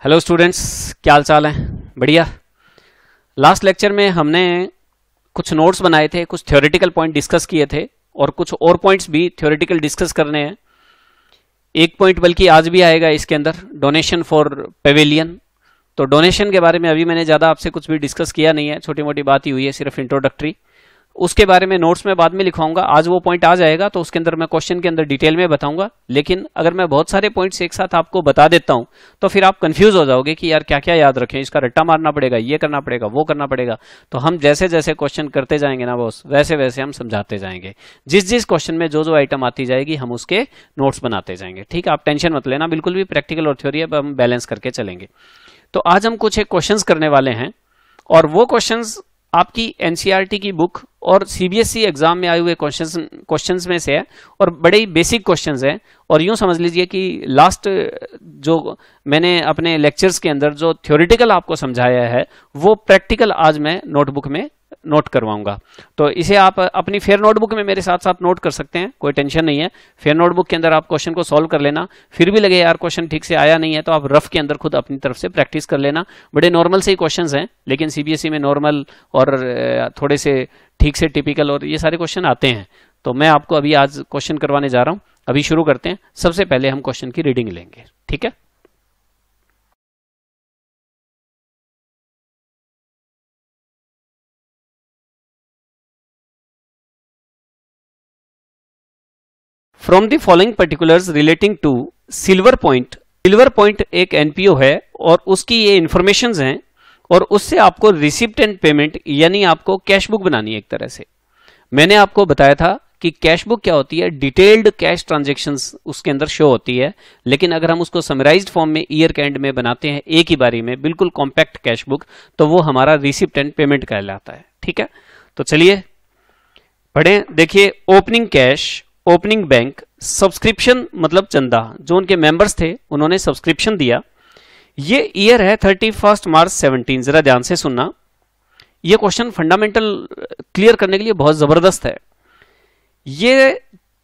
Hello students, क्या हाल चाल है? बढ़िया। लास्ट लेक्चर में हमने कुछ नोट्स बनाए थे, कुछ थ्योरेटिकल पॉइंट डिस्कस किए थे और कुछ और पॉइंट्स भी थ्योरेटिकल डिस्कस करने हैं। एक पॉइंट बल्कि आज भी आएगा इसके अंदर, डोनेशन फॉर पेविलियन। तो डोनेशन के बारे में अभी मैंने ज़्यादा आपसे कुछ भी डिस्कस किया नहीं है, छोटी मोटी बात ही हुई है, सिर्फ इंट्रोडक्टरी। उसके बारे में नोट्स में बाद में लिखवाऊंगा। आज वो पॉइंट आ जाएगा तो उसके अंदर मैं क्वेश्चन के अंदर डिटेल में बताऊंगा। लेकिन अगर मैं बहुत सारे पॉइंट्स एक साथ आपको बता देता हूं तो फिर आप कंफ्यूज हो जाओगे कि यार क्या क्या याद रखें, इसका रट्टा मारना पड़ेगा, ये करना पड़ेगा, वो करना पड़ेगा। तो हम जैसे जैसे क्वेश्चन करते जाएंगे ना बॉस, वैसे वैसे हम समझाते जाएंगे। जिस जिस क्वेश्चन में जो जो आइटम आती जाएगी हम उसके नोट्स बनाते जाएंगे। ठीक है, आप टेंशन मत लेना, बिल्कुल भी प्रैक्टिकल और थ्योरी अब हम बैलेंस करके चलेंगे। तो आज हम कुछ एक क्वेश्चंस करने वाले हैं और वो क्वेश्चंस आपकी एनसीईआरटी की बुक और सीबीएसई एग्जाम में आए हुए क्वेश्चंस में से है और बड़े ही बेसिक क्वेश्चंस हैं। और यूं समझ लीजिए कि लास्ट जो मैंने अपने लेक्चर्स के अंदर जो थ्योरेटिकल आपको समझाया है वो प्रैक्टिकल आज मैं नोटबुक में नोट करवाऊंगा। तो इसे आप अपनी फेयर नोटबुक में मेरे साथ साथ नोट कर सकते हैं, कोई टेंशन नहीं है। फेयर नोटबुक के अंदर आप क्वेश्चन को सॉल्व कर लेना। फिर भी लगे यार क्वेश्चन ठीक से आया नहीं है तो आप रफ के अंदर खुद अपनी तरफ से प्रैक्टिस कर लेना। बड़े नॉर्मल से ही क्वेश्चंस हैं, लेकिन सीबीएसई में नॉर्मल और थोड़े से ठीक से टिपिकल और ये सारे क्वेश्चन आते हैं। तो मैं आपको अभी आज क्वेश्चन करवाने जा रहा हूं। अभी शुरू करते हैं। सबसे पहले हम क्वेश्चन की रीडिंग लेंगे, ठीक है। From the following particulars relating to silver point. Silver point एक एनपीओ है और उसकी ये इंफॉर्मेशन हैं और उससे आपको रिसिप्ट एंड पेमेंट यानी आपको कैश बुक बनानी है एक तरह से। मैंने आपको बताया था कि कैश बुक क्या होती है, डिटेल्ड कैश ट्रांजैक्शंस उसके अंदर शो होती है। लेकिन अगर हम उसको समराइज्ड फॉर्म में ईयर के एंड में बनाते हैं एक ही बारी में, बिल्कुल कॉम्पैक्ट कैश बुक, तो वो हमारा रिसिप्ट एंड पेमेंट कहलाता है। ठीक है, तो चलिए पढ़ें। देखिए, opening cash, opening bank, subscription मतलब चंदा, जो उनके मेंबर्स थे उन्होंने सब्सक्रिप्शन दिया। ये ईयर है 31 मार्च 17। जरा ध्यान से सुनना, ये क्वेश्चन फंडामेंटल क्लियर करने के लिए बहुत जबरदस्त है। ये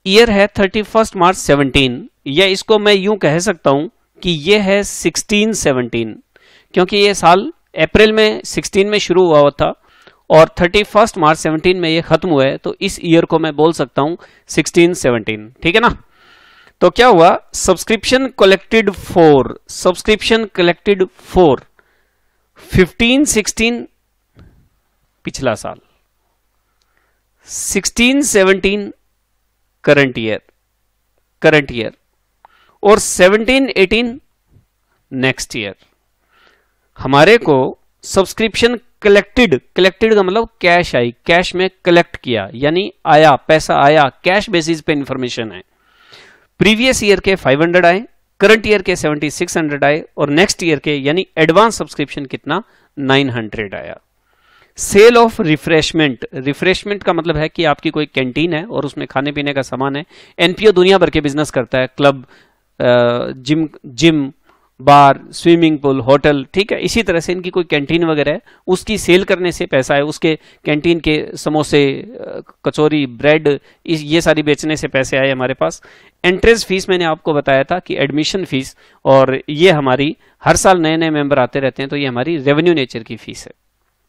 ईयर है 31 मार्च 17, या इसको मैं यूं कह सकता हूं कि ये है 1617, क्योंकि ये साल अप्रैल में 16 में शुरू हुआ था और 31 मार्च 17 में ये खत्म हुआ है। तो इस ईयर को मैं बोल सकता हूं 1617। ठीक है ना। तो क्या हुआ, subscription collected for, subscription collected for 15-16 पिछला साल, 16-17 करंट ईयर और 17-18 नेक्स्ट ईयर। हमारे को सब्सक्रिप्शन कलेक्टेड का मतलब कैश आई, कैश में कलेक्ट किया यानी आया, पैसा आया, कैश बेसिस पे इंफॉर्मेशन है। प्रीवियस ईयर के 500 आए, करंट ईयर के 7600 आए और नेक्स्ट ईयर के यानी एडवांस सब्सक्रिप्शन कितना 900 आया। सेल ऑफ रिफ्रेशमेंट, रिफ्रेशमेंट का मतलब है कि आपकी कोई कैंटीन है और उसमें खाने पीने का सामान है। एनपीओ दुनिया भर के बिजनेस करता है, क्लब, जिम, बार, स्विमिंग पूल, होटल। ठीक है, इसी तरह से इनकी कोई कैंटीन वगैरह है, उसकी सेल करने से पैसा है, उसके कैंटीन के समोसे, कचौरी, ब्रेड, ये सारी बेचने से पैसे आए हमारे पास। एंट्रेंस फीस मैंने आपको बताया था कि एडमिशन फीस, और ये हमारी हर साल नए नए मेंबर आते रहते हैं तो ये हमारी रेवेन्यू नेचर की फीस है।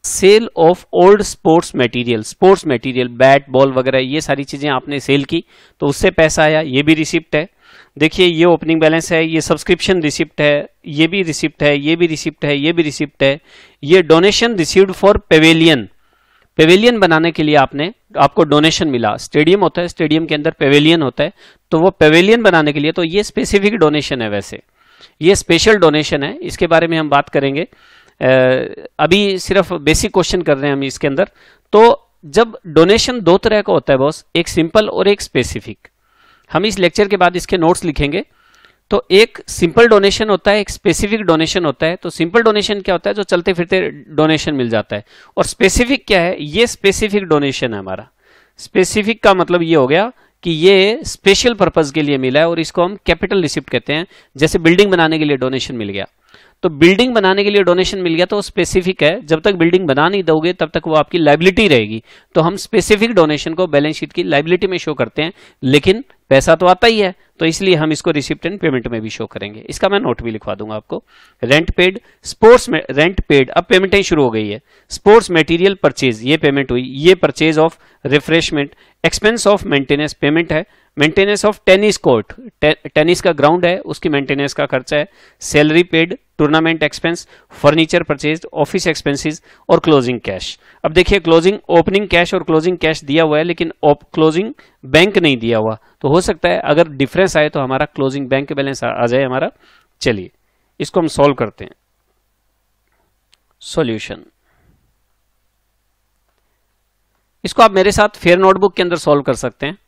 Sale of old sports material, bat ball वगैरह ये सारी चीजें आपने सेल की तो उससे पैसा आया, ये भी रिसिप्ट है। देखिए, ये ओपनिंग बैलेंस है, ये सब्सक्रिप्शन रिसिप्ट है, ये भी रिसिप्ट है, ये भी रिसिप्ट है, ये भी रिसिप्ट है। ये डोनेशन रिसीव्ड फॉर पेवेलियन बनाने के लिए आपको डोनेशन मिला। स्टेडियम होता है, स्टेडियम के अंदर पेवेलियन होता है, तो वो पेवेलियन बनाने के लिए, तो ये स्पेसिफिक डोनेशन है। वैसे ये स्पेशल डोनेशन है, इसके बारे में हम बात करेंगे। अभी सिर्फ बेसिक क्वेश्चन कर रहे हैं हम इसके अंदर। तो जब डोनेशन दो तरह का होता है बॉस, एक सिंपल और एक स्पेसिफिक। हम इस लेक्चर के बाद इसके नोट्स लिखेंगे। तो एक सिंपल डोनेशन होता है, एक स्पेसिफिक डोनेशन होता है। तो सिंपल डोनेशन क्या होता है, जो चलते फिरते डोनेशन मिल जाता है। और स्पेसिफिक क्या है, ये स्पेसिफिक डोनेशन है हमारा। स्पेसिफिक का मतलब ये हो गया कि ये स्पेशल पर्पज के लिए मिला है और इसको हम कैपिटल रिसिप्ट कहते हैं। जैसे बिल्डिंग बनाने के लिए डोनेशन मिल गया, तो बिल्डिंग बनाने के लिए डोनेशन मिल गया तो स्पेसिफिक है, जब तक बिल्डिंग बना नहीं दोगे तब तक वो आपकी लाइबिलिटी रहेगी। तो हम स्पेसिफिक डोनेशन को बैलेंस शीट की लाइबिलिटी में शो करते हैं, लेकिन पैसा तो आता ही है, तो इसलिए हम इसको रिसिप्ट एंड पेमेंट में भी शो करेंगे। इसका मैं नोट भी लिखवा दूंगा आपको। रेंट पेड, स्पोर्ट्स में रेंट पेड, अब पेमेंटें शुरू हो गई है। स्पोर्ट्स मटेरियल परचेज, ये पेमेंट हुई, ये purchase of refreshment. Expense of maintenance payment है, maintenance of tennis court, tennis का ग्राउंड है उसकी मेंटेनेंस का खर्चा है। Salary paid, tournament expense, furniture purchase, office expenses और क्लोजिंग कैश। अब देखिए क्लोजिंग, ओपनिंग कैश और क्लोजिंग कैश दिया हुआ है, लेकिन क्लोजिंग बैंक नहीं दिया हुआ, तो हो सकता है अगर डिफरेंस आए तो हमारा क्लोजिंग बैंक बैलेंस आ जाए हमारा। चलिए इसको हम सॉल्व करते हैं। सॉल्यूशन, इसको आप मेरे साथ फेयर नोटबुक के अंदर सॉल्व कर सकते हैं।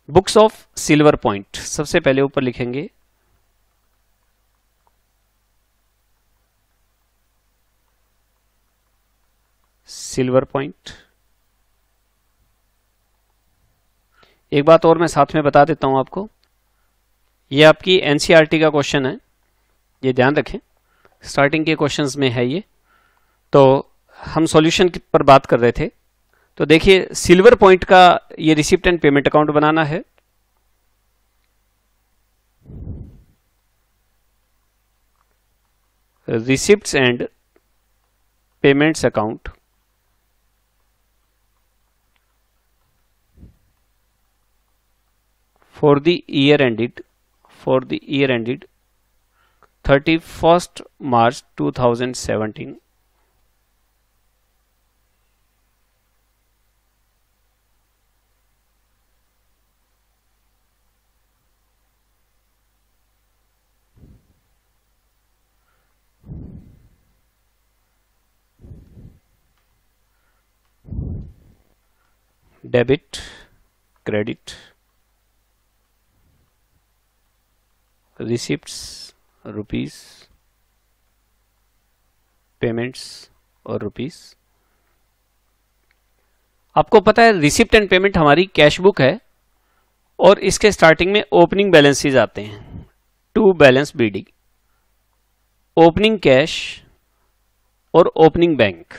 बुक्स ऑफ सिल्वर पॉइंट, सबसे पहले ऊपर लिखेंगे सिल्वर पॉइंट। एक बात और मैं साथ में बता देता हूं आपको, ये आपकी एनसीईआरटी का क्वेश्चन है, ये ध्यान रखें, स्टार्टिंग के क्वेश्चंस में है ये। तो हम सॉल्यूशन पर बात कर रहे थे, तो देखिए सिल्वर पॉइंट का ये रिसिप्ट एंड पेमेंट अकाउंट बनाना है। Receipts and payments account for the year ended 31st March 2017, debit, credit, receipts rupees, payments और रुपीस। आपको पता है रिसिप्ट एंड पेमेंट हमारी कैश बुक है और इसके स्टार्टिंग में ओपनिंग बैलेंसेज आते हैं, to balance BD, opening cash और ओपनिंग बैंक।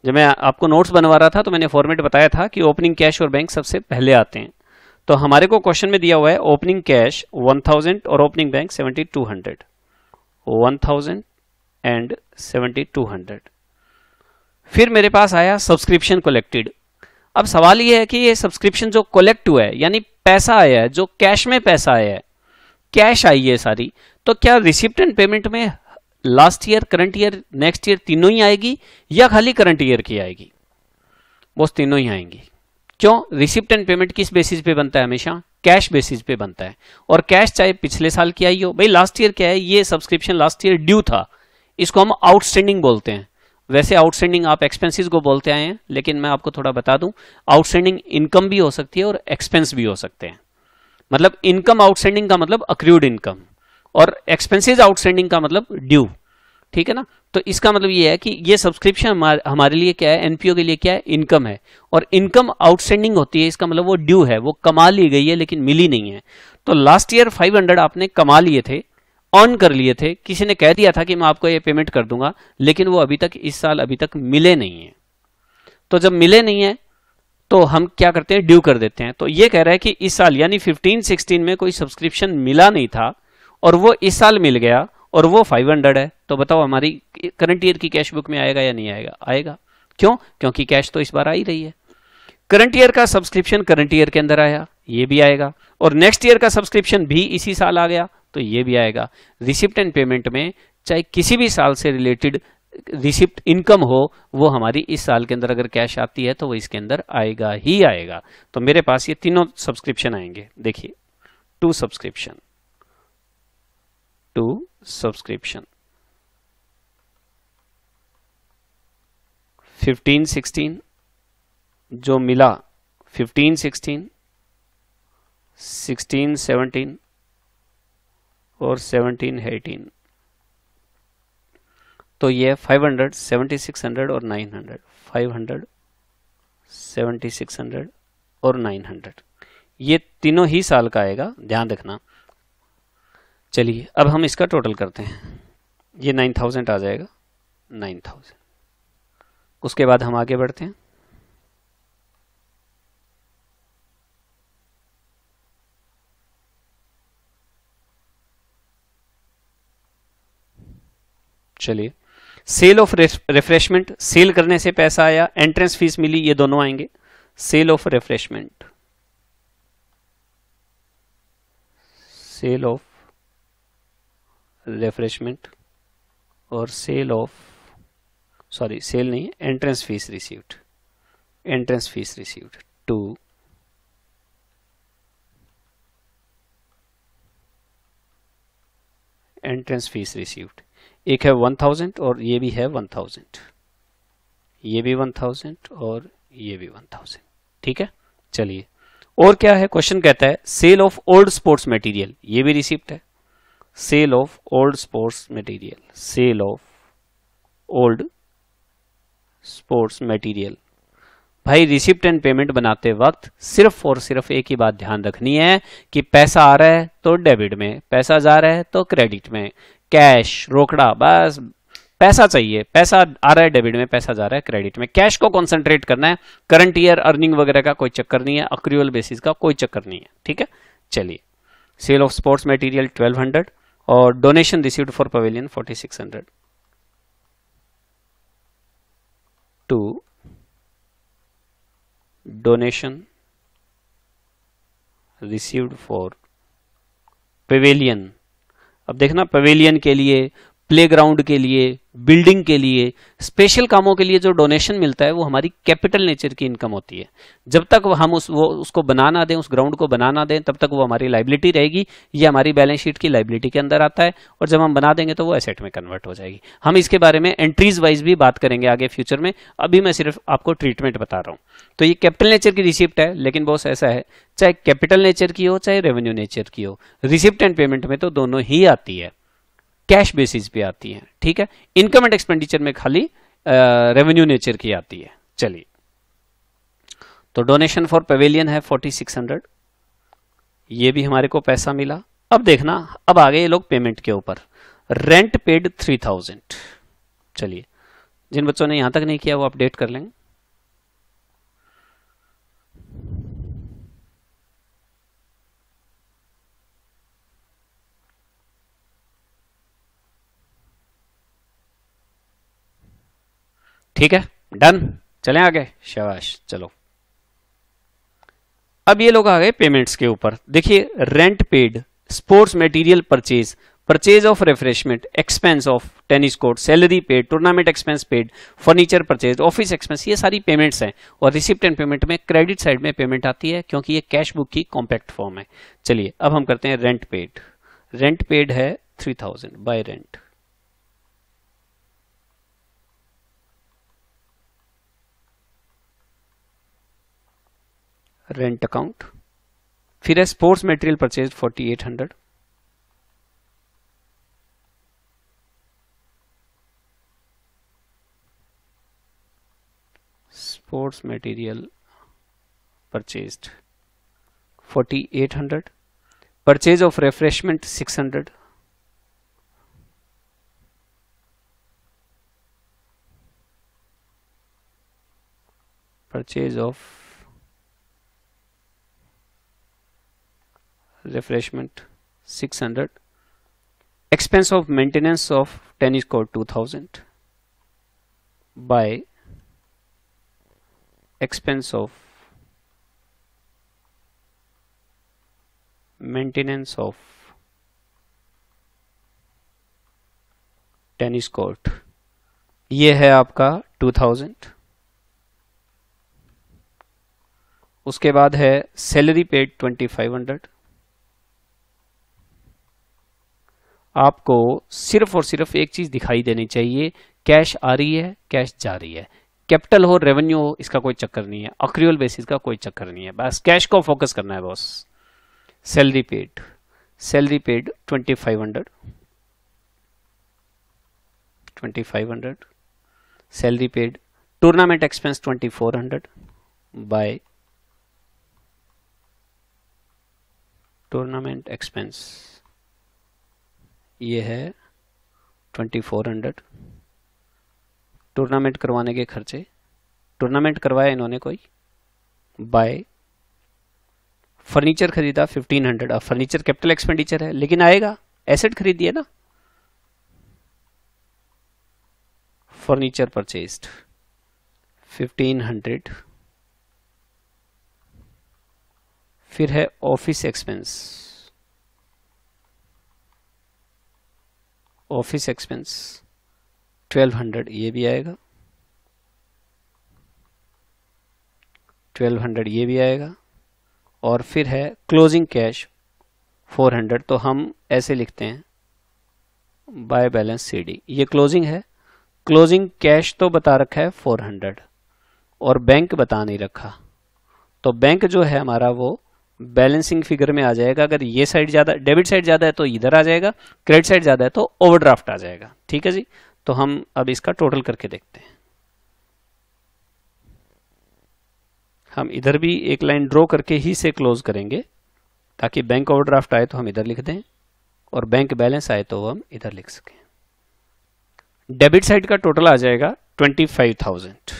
जब मैं आपको नोट्स बनवा रहा था तो मैंने फॉर्मेट बताया था कि ओपनिंग कैश और बैंक सबसे पहले आते हैं। तो हमारे को क्वेश्चन में दिया हुआ है ओपनिंग कैश 1000 और ओपनिंग बैंक 7200, 1000 एंड 7200। फिर मेरे पास आया सब्सक्रिप्शन कलेक्टेड। अब सवाल यह है कि ये सब्सक्रिप्शन जो कलेक्ट हुआ है, यानी पैसा आया है, जो कैश में पैसा आया है, कैश आई है सारी, तो क्या रिसिप्ट एंड पेमेंट में last year, current year, next year तीनों ही आएगी या खाली करंट ईयर की आएगी? वो तीनों ही आएंगी। क्यों? रिसिप्ट एंड पेमेंट किस बेसिस पे बनता है? हमेशा कैश बेसिस पे बनता है। और कैश चाहे पिछले साल की आई हो, भाई लास्ट ईयर क्या है, ये सब्सक्रिप्शन लास्ट ईयर ड्यू था, इसको हम आउटस्टैंडिंग बोलते हैं। वैसे आउटस्टैंडिंग आप एक्सपेंसेस को बोलते आए हैं, लेकिन मैं आपको थोड़ा बता दूं, आउटस्टैंडिंग इनकम भी हो सकती है और एक्सपेंस भी हो सकते हैं। मतलब इनकम आउटस्टैंडिंग का मतलब अक्रूड इनकम, और एक्सपेंसेस आउटस्टैंडिंग का मतलब ड्यू। ठीक है ना? तो इसका मतलब ये है कि ये सब्सक्रिप्शन हमारे लिए क्या है, एनपीओ के लिए क्या है, इनकम है। और इनकम आउटस्टैंडिंग होती है, इसका मतलब वो ड्यू है, वो कमा ली गई है लेकिन मिली नहीं है। तो लास्ट ईयर 500 आपने कमा लिए थे, अर्न कर लिए थे, किसी ने कह दिया था कि मैं आपको ये पेमेंट कर दूंगा, लेकिन वो अभी तक इस साल अभी तक मिले नहीं है। तो जब मिले नहीं है तो हम क्या करते हैं, ड्यू कर देते हैं। तो ये कह रहा है कि इस साल यानी 15-16 में कोई सब्सक्रिप्शन मिला नहीं था और वो इस साल मिल गया और वो 500 है, तो बताओ हमारी करंट ईयर की कैश बुक में आएगा या नहीं आएगा? आएगा। क्यों? क्योंकि कैश तो इस बार आ ही रही है। करंट ईयर का सब्सक्रिप्शन करंट ईयर के अंदर आया, ये भी आएगा, और नेक्स्ट ईयर का सब्सक्रिप्शन भी इसी साल आ गया, तो ये भी आएगा। रिसिप्ट एंड पेमेंट में चाहे किसी भी साल से रिलेटेड रिसिप्ट इनकम हो, वो हमारी इस साल के अंदर अगर कैश आती है तो वो इसके अंदर आएगा ही आएगा। तो मेरे पास ये तीनों सब्सक्रिप्शन आएंगे। देखिए, टू सब्सक्रिप्शन, टू सब्सक्रिप्शन, 15-16 जो मिला, 15-16, 16-17 और 17-18, तो ये 500, 7600 और 900, 500, 7600 और 900, ये तीनों ही साल का आएगा, ध्यान रखना। चलिए अब हम इसका टोटल करते हैं, ये 9000 आ जाएगा, 9000। उसके बाद हम आगे बढ़ते हैं। चलिए, सेल ऑफ रिफ्रेशमेंट, सेल करने से पैसा आया, एंट्रेंस फीस मिली, ये दोनों आएंगे। Sale of refreshment, sale of refreshment और सेल ऑफ, सॉरी सेल नहीं है, entrance fees received, entrance fees received to entrance fees received. एक है 1000 और ये भी है 1000, ये भी 1000 और ये भी 1000, ठीक है। चलिए और क्या है, क्वेश्चन कहता है sale of old sports material, ये भी रिसिप्ट है। Sale of old sports material, sale of old sports material. भाई रिसिप्ट एंड पेमेंट बनाते वक्त सिर्फ और सिर्फ एक ही बात ध्यान रखनी है कि पैसा आ रहा है तो डेबिट में, पैसा जा रहा है तो क्रेडिट में, कैश रोकड़ा, बस पैसा चाहिए, पैसा आ रहा है डेबिट में, पैसा जा रहा है क्रेडिट में, कैश को कंसंट्रेट करना है। करंट ईयर अर्निंग वगैरह का कोई चक्कर नहीं है, अक्रूअल बेसिस का कोई चक्कर नहीं है, ठीक है। चलिए, सेल ऑफ स्पोर्ट्स मटेरियल 1200 और donation received for pavilion 4600 to donation received for pavilion. अब देखना, पवेलियन के लिए, प्लेग्राउंड के लिए, बिल्डिंग के लिए, स्पेशल कामों के लिए जो डोनेशन मिलता है वो हमारी कैपिटल नेचर की इनकम होती है। जब तक हम उसको बना ना दें, उस ग्राउंड को बना ना दें, तब तक वो हमारी लाइबिलिटी रहेगी। ये हमारी बैलेंस शीट की लाइबिलिटी के अंदर आता है और जब हम बना देंगे तो वो एसेट में कन्वर्ट हो जाएगी। हम इसके बारे में एंट्रीज वाइज भी बात करेंगे आगे फ्यूचर में, अभी मैं सिर्फ आपको ट्रीटमेंट बता रहा हूं। तो ये कैपिटल नेचर की रिसिप्ट है, लेकिन बॉस ऐसा है, चाहे कैपिटल नेचर की हो चाहे रेवेन्यू नेचर की हो, रिसिप्ट एंड पेमेंट में तो दोनों ही आती है, कैश बेसिस पे आती है, ठीक है। इनकम एंड एक्सपेंडिचर में खाली रेवेन्यू नेचर की आती है। चलिए, तो डोनेशन फॉर पवेलियन है 4600, ये भी हमारे को पैसा मिला। अब देखना, अब आ गए ये लोग पेमेंट के ऊपर। Rent paid 3000। चलिए, जिन बच्चों ने यहां तक नहीं किया वो अपडेट कर लेंगे। ठीक है, डन, चलें आगे, शाबाश। चलो, अब ये लोग आ गए पेमेंट्स के ऊपर। देखिए, rent paid, sports material purchase, purchase of refreshment, expense of tennis court, salary paid, tournament expense paid, furniture purchase, office expense, ये सारी पेमेंट्स हैं। और रिसिप्ट एंड पेमेंट में क्रेडिट साइड में पेमेंट आती है, क्योंकि ये कैश बुक की कॉम्पैक्ट फॉर्म है। चलिए, अब हम करते हैं रेंट पेड। रेंट पेड है 3000 बाय रेंट, रेंट अकाउंट। फिर है sports material purchase 4800, sports material purchased 4800, purchase of refreshment 600, purchase of refreshment 600, expense of maintenance of tennis court 2000 by expense of maintenance of tennis court, ये है आपका 2000। उसके बाद है salary paid 2500। आपको सिर्फ और सिर्फ एक चीज दिखाई देनी चाहिए, कैश आ रही है, कैश जा रही है, कैपिटल हो रेवेन्यू हो, इसका कोई चक्कर नहीं है, अक्रूअल बेसिस का कोई चक्कर नहीं है, बस कैश को फोकस करना है boss. Salary paid 2500, 2500, salary paid, tournament expense 2400 by tournament expense ये है 2400। टूर्नामेंट करवाने के खर्चे, टूर्नामेंट करवाया इन्होंने कोई, बाय फर्नीचर खरीदा 1500। अब फर्नीचर कैपिटल एक्सपेंडिचर है लेकिन आएगा, एसेट खरीदिए ना, फर्नीचर परचेज्ड 1500। फिर है ऑफिस एक्सपेंस, ऑफिस एक्सपेंस 1200, ये भी आएगा, 1200 ये भी आएगा। और फिर है क्लोजिंग कैश 400, तो हम ऐसे लिखते हैं बाय बैलेंस सीडी, ये क्लोजिंग है। क्लोजिंग कैश तो बता रखा है 400 और बैंक बता नहीं रखा, तो बैंक जो है हमारा वो बैलेंसिंग फिगर में आ जाएगा। अगर ये साइड ज्यादा, डेबिट साइड ज्यादा है तो इधर आ जाएगा, क्रेडिट साइड ज्यादा है तो ओवरड्राफ्ट आ जाएगा। ठीक है जी, तो हम अब इसका टोटल करके देखते हैं। हम इधर भी एक लाइन ड्रॉ करके ही से क्लोज करेंगे ताकि बैंक ओवरड्राफ्ट आए तो हम इधर लिख दें और बैंक बैलेंस आए तो हम इधर लिख सकें। डेबिट साइड का टोटल आ जाएगा 25,000,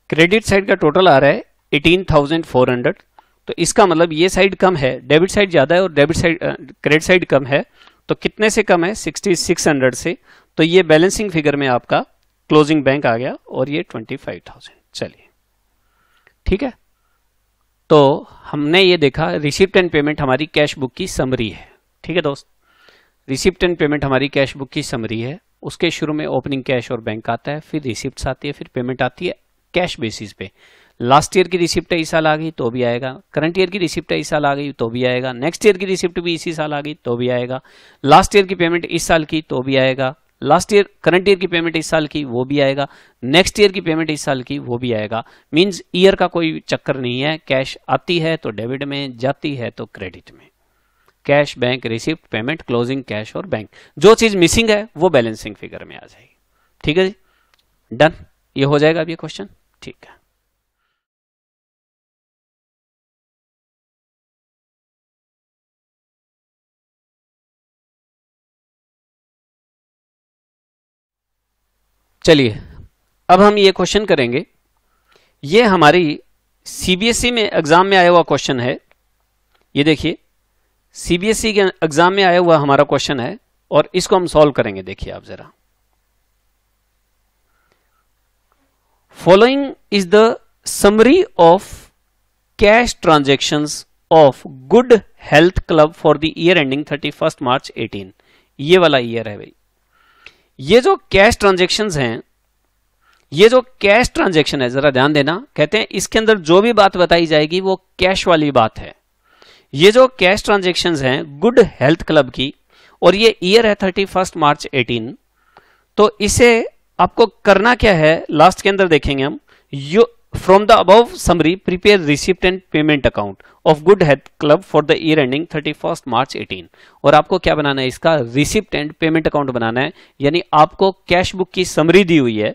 क्रेडिट साइड का टोटल आ रहा है 18,400। तो इसका मतलब ये साइड कम है, डेबिट साइड ज्यादा है और डेबिट साइड क्रेडिट साइड कम है। तो कितने से कम है? 6600 से। तो ये बैलेंसिंग फिगर में आपका क्लोजिंग बैंक आ गया और ये 25,000। चलिए ठीक है, तो हमने ये देखा रिसिप्ट एंड पेमेंट हमारी कैश बुक की समरी है। ठीक है दोस्त, रिसिप्ट एंड पेमेंट हमारी कैश बुक की समरी है। उसके शुरू में ओपनिंग कैश और बैंक आता है, फिर रिसिप्ट आती है, फिर पेमेंट आती है कैश बेसिस पे। लास्ट ईयर की रिसिप्ट इस साल आ गई तो भी आएगा, करंट ईयर की रिसिप्ट इस साल आ गई तो भी आएगा, नेक्स्ट ईयर की रिसिप्ट भी इसी साल आ गई तो भी आएगा, लास्ट ईयर की पेमेंट इस साल की तो भी आएगा, लास्ट ईयर करंट ईयर की पेमेंट इस साल की वो भी आएगा, नेक्स्ट ईयर की पेमेंट इस साल की वो भी आएगा। मींस ईयर का कोई चक्कर नहीं है, कैश आती है तो डेबिट में, जाती है तो क्रेडिट में। Cash, bank, receipt, payment, closing cash और बैंक, जो चीज मिसिंग है वो बैलेंसिंग फिगर में आ जाएगी। ठीक है जी, डन, ये हो जाएगा अब ये क्वेश्चन। ठीक है, चलिए अब हम ये क्वेश्चन करेंगे। ये हमारी सीबीएसई में एग्जाम में आया हुआ क्वेश्चन है। ये देखिए सीबीएसई के एग्जाम में आया हुआ हमारा क्वेश्चन है और इसको हम सॉल्व करेंगे। देखिए आप जरा, following is the summary of cash transactions of good health club for the year ending 31 मार्च 18। ये वाला ईयर है भाई। ये जो कैश ट्रांजैक्शंस हैं, ये जो कैश ट्रांजैक्शन है, जरा ध्यान देना, कहते हैं इसके अंदर जो भी बात बताई जाएगी वो कैश वाली बात है। ये जो कैश ट्रांजैक्शंस हैं गुड हेल्थ क्लब की, और ये ईयर है 31 मार्च 18, तो इसे आपको करना क्या है, लास्ट के अंदर देखेंगे हम। You from the above summary prepare receipt and payment account of good health club for the year ending 31 मार्च 18। और आपको क्या बनाना है, इसका रिसिप्ट एंड पेमेंट अकाउंट बनाना है। यानी आपको कैश बुक की समरी दी हुई है,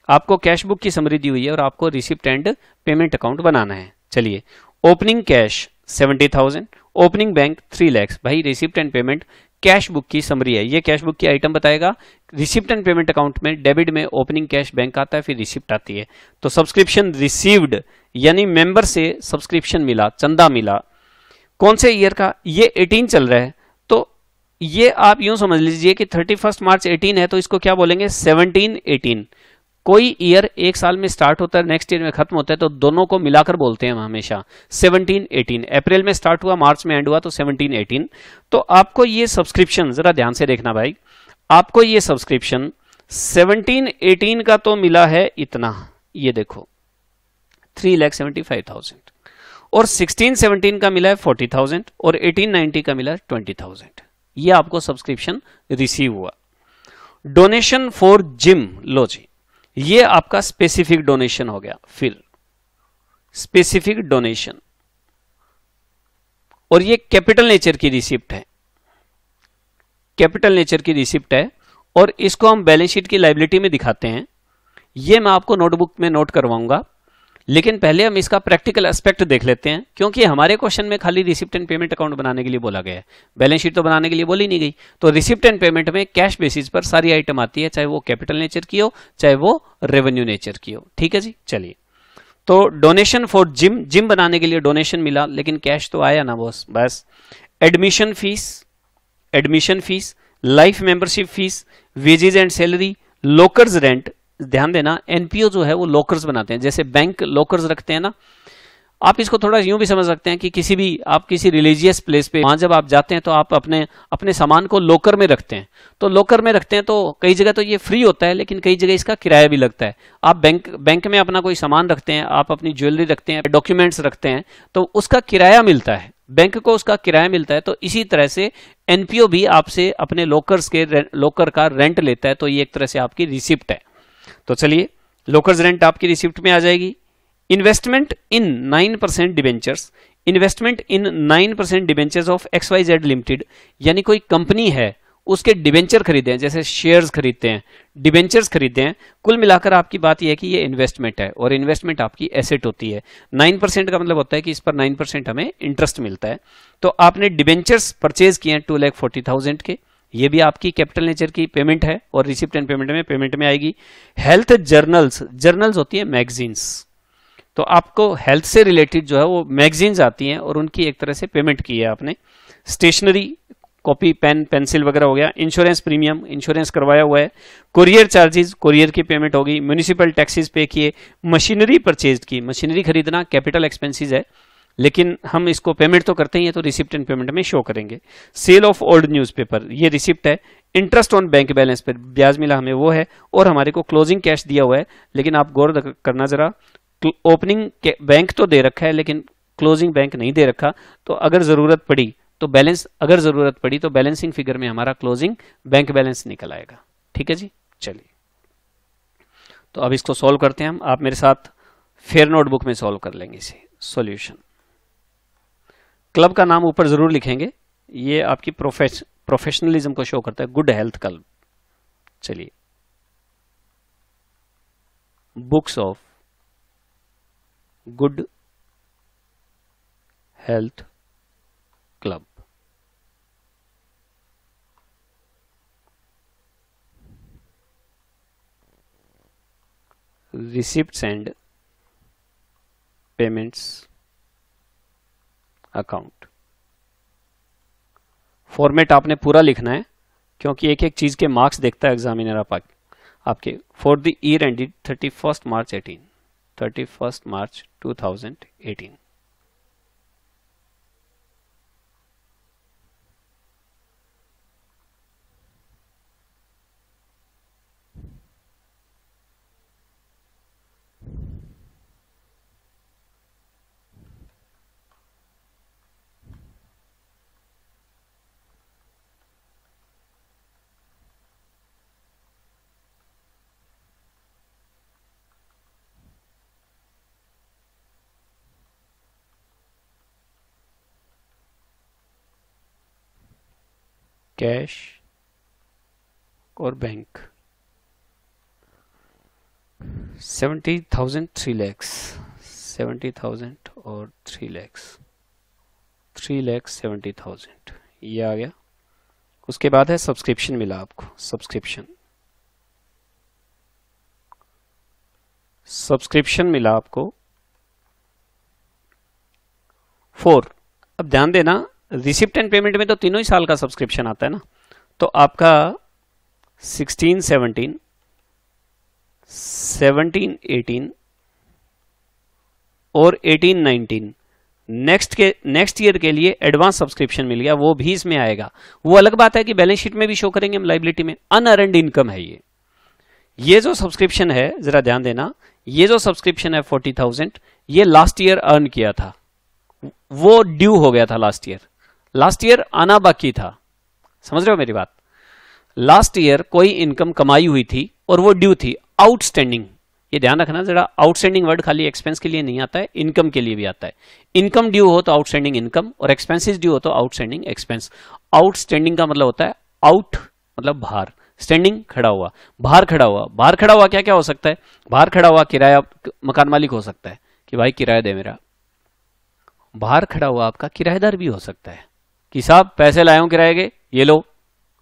आपको कैश बुक की समरी दी हुई है और आपको रिसिप्ट एंड पेमेंट अकाउंट बनाना है। चलिए, opening cash 70,000, opening bank 3 lakh. भाई receipt and payment cash book की समरी है, ये कैश बुक की आइटम बताएगा। रिसिप्ट एंड पेमेंट अकाउंट में डेबिट में ओपनिंग कैश बैंक आता है, फिर रिसिप्ट आती है। तो सब्सक्रिप्शन रिसीव्ड यानी मेंबर से सब्सक्रिप्शन मिला, चंदा मिला, कौन से ईयर का, ये 18 चल रहा है। तो ये आप यूं समझ लीजिए कि 31 मार्च 18 है तो इसको क्या बोलेंगे, 17-18। कोई ईयर एक साल में स्टार्ट होता है, नेक्स्ट ईयर में खत्म होता है, तो दोनों को मिलाकर बोलते हैं हम हमेशा 17-18। अप्रैल में स्टार्ट हुआ, मार्च में एंड हुआ, तो 17-18। तो आपको ये सब्सक्रिप्शन जरा ध्यान से देखना भाई, आपको ये सब्सक्रिप्शन 17-18 का तो मिला है इतना, ये देखो 3,75,000, और 16-17 का मिला है 40,000, और 18-19 का मिला है 20,000। ये आपको सब्सक्रिप्शन रिसीव हुआ। डोनेशन फॉर जिम, लो जी, ये आपका स्पेसिफिक डोनेशन हो गया। फिर स्पेसिफिक डोनेशन, और ये कैपिटल नेचर की रिसिप्ट है, कैपिटल नेचर की रिसिप्ट है, और इसको हम बैलेंस शीट की लायबिलिटी में दिखाते हैं। ये मैं आपको नोटबुक में नोट करवाऊंगा, लेकिन पहले हम इसका प्रैक्टिकल एस्पेक्ट देख लेते हैं, क्योंकि हमारे क्वेश्चन में खाली रिसिप्ट एंड पेमेंट अकाउंट बनाने के लिए बोला गया है, बैलेंस शीट तो बनाने के लिए बोली नहीं गई। तो रिसिप्ट एंड पेमेंट में कैश बेसिस पर सारी आइटम आती है, चाहे वो कैपिटल नेचर की हो चाहे वो रेवेन्यू नेचर की हो। ठीक है जी, चलिए। तो डोनेशन फॉर जिम बनाने के लिए डोनेशन मिला, लेकिन कैश तो आया ना बॉस, बस। Admission fees, life membership fees, wages and salary, lockers rent. ध्यान देना, एनपीओ जो है वो लॉकर्स बनाते हैं, जैसे बैंक लॉकर्स रखते हैं ना। आप इसको थोड़ा यूं भी समझ सकते हैं कि आप किसी रिलीजियस प्लेस पे वहां जब आप जाते हैं तो आप अपने सामान को लॉकर में रखते हैं। तो लॉकर में रखते हैं तो कई जगह तो ये फ्री होता है, लेकिन कई जगह इसका किराया भी लगता है। आप बैंक में अपना कोई सामान रखते हैं, आप अपनी ज्वेलरी रखते हैं, डॉक्यूमेंट्स रखते हैं, तो उसका किराया मिलता है, बैंक को उसका किराया मिलता है। तो इसी तरह से एनपीओ भी आपसे अपने लॉकर का रेंट लेता है, तो ये एक तरह से आपकी रिसिप्ट है। तो चलिए, लॉकर्स रेंट आपकी रिसिप्ट में आ जाएगी। Investment in 9% debentures, investment in 9% debentures of XYZ limited, यानी कोई कंपनी है उसके डिबेंचर खरीदे हैं, जैसे शेयर्स खरीदते हैं, डिबेंचर्स खरीदते हैं। कुल मिलाकर आपकी बात यह है कि ये इन्वेस्टमेंट है, और इन्वेस्टमेंट आपकी एसेट होती है। 9% का मतलब होता है कि इस पर 9% हमें इंटरेस्ट मिलता है। तो आपने डिबेंचर्स परचेज किए हैं 2,40,000 के, ये भी आपकी कैपिटल नेचर की पेमेंट है, और रिसिप्ट एंड पेमेंट में आएगी। हेल्थ जर्नल्स होती है मैगजीन्स, तो आपको हेल्थ से रिलेटेड जो है वो मैगजीन्स आती हैं, और उनकी एक तरह से पेमेंट की है आपने। स्टेशनरी, कॉपी, पेन, पेंसिल वगैरह हो गया। इंश्योरेंस प्रीमियम, इंश्योरेंस करवाया हुआ है। कुरियर चार्जेस, कुरियर की पेमेंट होगी। म्यूनिसिपल टैक्सेस पे किए। मशीनरी परचेज की, मशीनरी खरीदना कैपिटल एक्सपेंसेस है, लेकिन हम इसको पेमेंट तो करते ही है, तो रिसिप्ट एंड पेमेंट में शो करेंगे। सेल ऑफ ओल्ड न्यूज़पेपर, ये रिसिप्ट है। इंटरेस्ट ऑन बैंक बैलेंस पर ब्याज मिला हमें, वो है। और हमारे को क्लोजिंग कैश दिया हुआ है, लेकिन आप गौर करना जरा, ओपनिंग बैंक तो दे रखा है लेकिन क्लोजिंग बैंक नहीं दे रखा। तो अगर जरूरत पड़ी तो बैलेंसिंग फिगर में हमारा क्लोजिंग बैंक बैलेंस निकल आएगा। ठीक है जी, चलिए। तो अब इसको सॉल्व करते हैं हम। आप मेरे साथ फेयर नोटबुक में सॉल्व कर लेंगे इसे। सॉल्यूशन, क्लब का नाम ऊपर जरूर लिखेंगे, ये आपकी प्रोफेशनलिज्म को शो करता है, गुड हेल्थ क्लब। चलिए, books of good health club. Receipts and payments account. Format आपने पूरा लिखना है, क्योंकि एक एक चीज के मार्क्स देखता है एग्जामिनर आपके। For the year ended 31 March 2018। Cash और बैंक 70,000, 3 लाख, 70,000 और 3 लाख, 3,70,000 ये आ गया। उसके बाद है सब्सक्रिप्शन मिला आपको, सब्सक्रिप्शन मिला आपको 4। अब ध्यान देना, रिसिप्ट एंड पेमेंट में तो तीनों ही साल का सब्सक्रिप्शन आता है ना, तो आपका 16-17, 17-18 और 18-19 नेक्स्ट ईयर के लिए एडवांस सब्सक्रिप्शन मिल गया, वो भी इसमें आएगा। वो अलग बात है कि बैलेंस शीट में भी शो करेंगे हम, लायबिलिटी में। अनअर्न्ड इनकम है ये जो सब्सक्रिप्शन है, जरा ध्यान देना, ये जो सब्सक्रिप्शन है 40,000, ये लास्ट ईयर अर्न किया था, वो ड्यू हो गया था लास्ट ईयर आना बाकी था। समझ रहे हो मेरी बात? लास्ट ईयर कोई इनकम कमाई हुई थी और वो ड्यू थी, आउटस्टैंडिंग। ये ध्यान रखना जरा, आउटस्टैंडिंग वर्ड खाली एक्सपेंस के लिए नहीं आता है, इनकम के लिए भी आता है। इनकम ड्यू हो तो आउटस्टैंडिंग इनकम, और एक्सपेंसेस ड्यू हो तो आउटस्टैंडिंग एक्सपेंस। आउटस्टैंडिंग का मतलब होता है आउट मतलब बाहर, स्टैंडिंग खड़ा हुआ, बाहर खड़ा हुआ। बाहर खड़ा हुआ क्या क्या हो सकता है? बाहर खड़ा हुआ किराया, मकान मालिक हो सकता है, कि भाई किराया दे मेरा। बाहर खड़ा हुआ आपका किराएदार भी हो सकता है कि साहब पैसे लाए हूं किराए के, ये लो,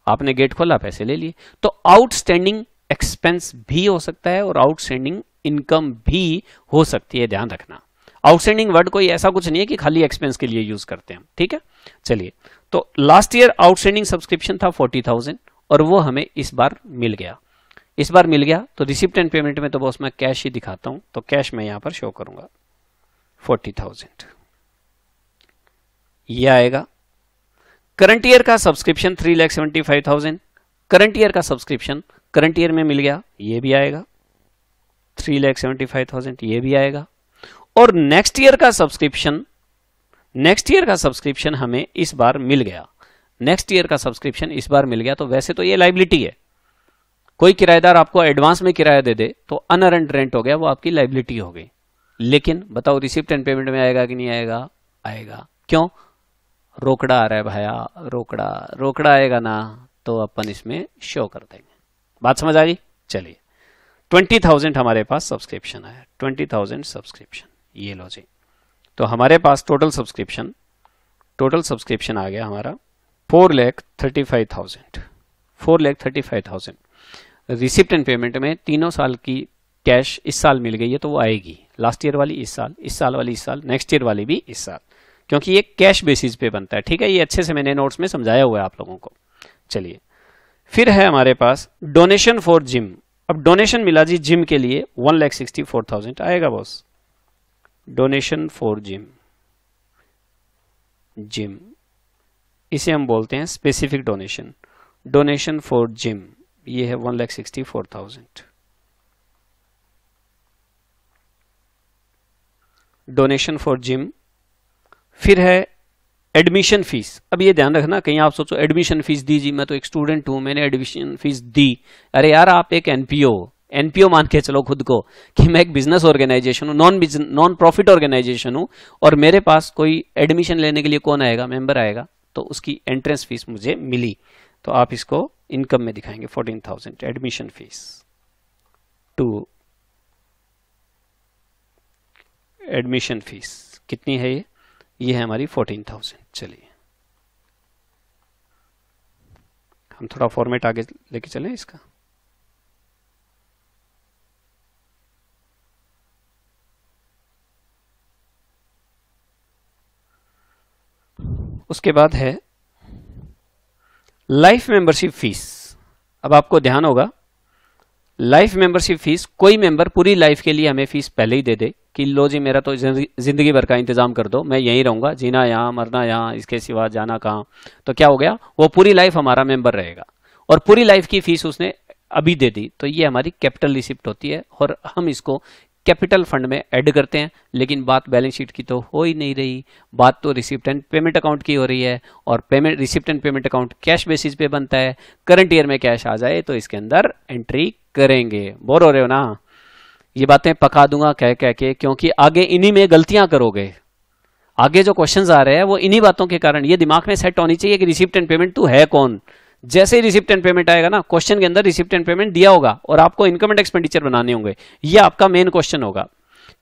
आपने गेट खोला पैसे ले लिए। तो आउटस्टैंडिंग एक्सपेंस भी हो सकता है और आउटस्टैंडिंग इनकम भी हो सकती है, ध्यान रखना। आउटस्टैंडिंग वर्ड कोई ऐसा कुछ नहीं है कि खाली एक्सपेंस के लिए यूज करते हैं, ठीक है। चलिए, तो लास्ट ईयर आउटस्टैंडिंग सब्सक्रिप्शन था 40,000 और वो हमें इस बार मिल गया। इस बार मिल गया तो रिसिप्ट एंड पेमेंट में तो बॉस मैं कैश ही दिखाता हूं, तो कैश में यहां पर शो करूंगा 40,000, ये आएगा। करंट ईयर का सब्सक्रिप्शन 3,75,000, करंट ईयर का सब्सक्रिप्शन करंट ईयर में मिल गया, ये भी आएगा 3,75,000, ये भी आएगा। और नेक्स्ट ईयर का सब्सक्रिप्शन, नेक्स्ट ईयर का सब्सक्रिप्शन हमें इस बार मिल गया, नेक्स्ट ईयर का सब्सक्रिप्शन इस बार मिल गया। तो वैसे तो ये लाइबिलिटी है, कोई किराएदार आपको एडवांस में किराया दे दे तो अनअर्न्ड रेंट हो गया, वो आपकी लाइबिलिटी हो गई। लेकिन बताओ रिसिप्ट एंड पेमेंट में आएगा कि नहीं आएगा? आएगा। क्यों? रोकड़ा आ रहा है भाया, रोकड़ा, रोकड़ा आएगा ना तो अपन इसमें शो कर देंगे। बात समझ आ गई? चलिए, 20,000 हमारे पास सब्सक्रिप्शन आया, 20,000 सब्सक्रिप्शन, ये लो जी। तो हमारे पास टोटल सब्सक्रिप्शन आ गया हमारा 4,35,000, 4,35,000। रिसिप्ट एंड पेमेंट में तीनों साल की कैश इस साल मिल गई है तो वो आएगी, लास्ट ईयर वाली इस साल वाली इस साल, नेक्स्ट ईयर वाली भी इस साल, क्योंकि ये कैश बेसिस पे बनता है, ठीक है। ये अच्छे से मैंने नोट्स में समझाया हुआ है आप लोगों को। चलिए, फिर है हमारे पास डोनेशन फॉर जिम। अब डोनेशन मिला जी जिम के लिए 1,64,000 आएगा boss. Donation for gym, gym इसे हम बोलते हैं specific donation. Donation for gym ये है 1,64,000। Donation for gym. फिर है एडमिशन फीस। अब ये ध्यान रखना, कहीं आप सोचो एडमिशन फीस दी जी, मैं तो एक स्टूडेंट हूं, मैंने एडमिशन फीस दी। अरे यार, आप एक एनपीओ मान के चलो खुद को कि मैं एक बिजनेस ऑर्गेनाइजेशन हूं, नॉन प्रॉफिट ऑर्गेनाइजेशन हूं, और मेरे पास कोई एडमिशन लेने के लिए कौन आएगा? मेंबर आएगा, तो उसकी एंट्रेंस फीस मुझे मिली, तो आप इसको इनकम में दिखाएंगे 14,000 admission fees to admission fees. कितनी है ये है हमारी 14,000। चलिए, हम थोड़ा फॉर्मेट आगे लेके चलें इसका। उसके बाद है लाइफ मेंबरशिप फीस। अब आपको ध्यान होगा, लाइफ मेंबरशिप फीस, कोई मेंबर पूरी लाइफ के लिए हमें फीस पहले ही दे दे कि लो जी मेरा तो जिंदगी भर का इंतजाम कर दो, मैं यहीं रहूंगा, जीना यहाँ, मरना यहाँ, इसके सिवा जाना कहाँ। तो क्या हो गया? वो पूरी लाइफ हमारा मेंबर रहेगा और पूरी लाइफ की फीस उसने अभी दे दी, तो ये हमारी कैपिटल रिसिप्ट होती है और हम इसको कैपिटल फंड में ऐड करते हैं। लेकिन बात बैलेंस शीट की तो हो ही नहीं रही, बात तो रिसिप्ट एंड पेमेंट अकाउंट की हो रही है, और payment, receipt and payment account cash basis पे बनता है। करंट ईयर में कैश आ जाए तो इसके अंदर एंट्री करेंगे। बोर हो रहे हो ना? ये बातें पका दूंगा कह कह के, क्योंकि आगे इन्हीं में गलतियां करोगे। आगे जो क्वेश्चंस आ रहे हैं वो इन्हीं बातों के कारण। ये दिमाग में सेट होनी चाहिए कि रिसिप्ट एंड पेमेंट तू है कौन। जैसे ही रिसिप्ट एंड पेमेंट आएगा ना, क्वेश्चन के अंदर रिसिप्ट एंड पेमेंट दिया होगा और आपको इनकम एंड एक्सपेंडिचर बनाने होंगे, ये आपका मेन क्वेश्चन होगा।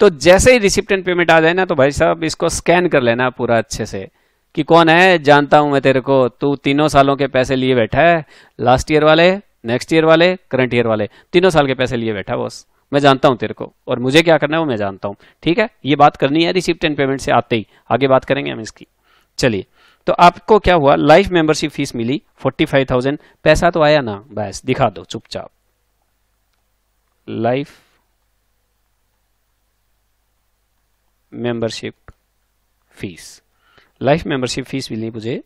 तो जैसे ही रिसिप्ट एंड पेमेंट आ जाए ना, तो भाई साहब इसको स्कैन कर लेना पूरा अच्छे से कि कौन है, जानता हूं मैं तेरे को, तू तीनों सालों के पैसे लिए बैठा है, लास्ट ईयर वाले, नेक्स्ट ईयर वाले, करंट ईयर वाले, तीनों साल के पैसे लिए बैठा बॉस। मैं जानता हूं तेरे को, और मुझे क्या करना है वो मैं जानता हूं। ठीक है, ये बात करनी है रिसिप्ट एंड पेमेंट से आते ही, आगे बात करेंगे हम इसकी। चलिए, तो आपको क्या हुआ? लाइफ मेंबरशिप फीस मिली 45,000। पैसा तो आया ना, बस दिखा दो चुपचाप। Life membership fees, life membership fees मिली मुझे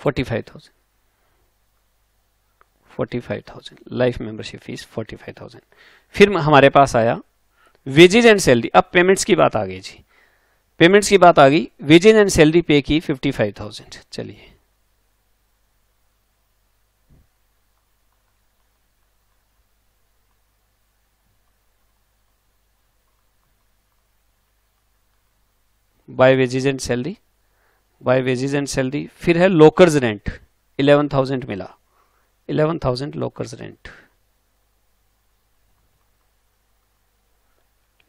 45,000। 45,000 लाइफ मेंबरशिप फीस 45,000। फिर हमारे पास आया वेजेज एंड सैलरी। अब पेमेंट्स की बात आ गई जी, पेमेंट्स की बात आ गई। वेजेज एंड सैलरी पे की 55,000। चलिए, by wages and salary, by wages and salary. फिर है लोकर्स रेंट, 11,000 मिला, 11,000 लोकर्स रेंट।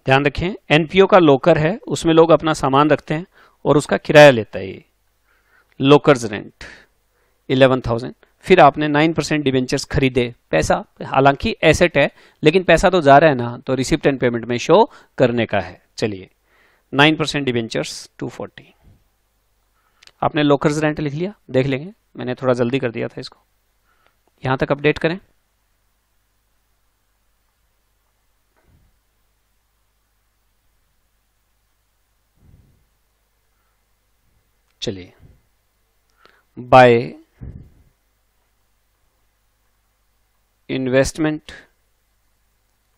ध्यान रखें, एनपीओ का लोकर है, उसमें लोग अपना सामान रखते हैं और उसका किराया लेता है ये लोकर्स रेंट 11,000। फिर आपने 9% डिवेंचर्स खरीदे, पैसा हालांकि एसेट है लेकिन पैसा तो जा रहा है ना, तो रिसिप्ट एंड पेमेंट में शो करने का है। चलिए 9% डिवेंचर्स 240। आपने लोकर्स रेंट लिख लिया, देख लेंगे, मैंने थोड़ा जल्दी कर दिया था इसको, यहां तक अपडेट करें। चलिए by investment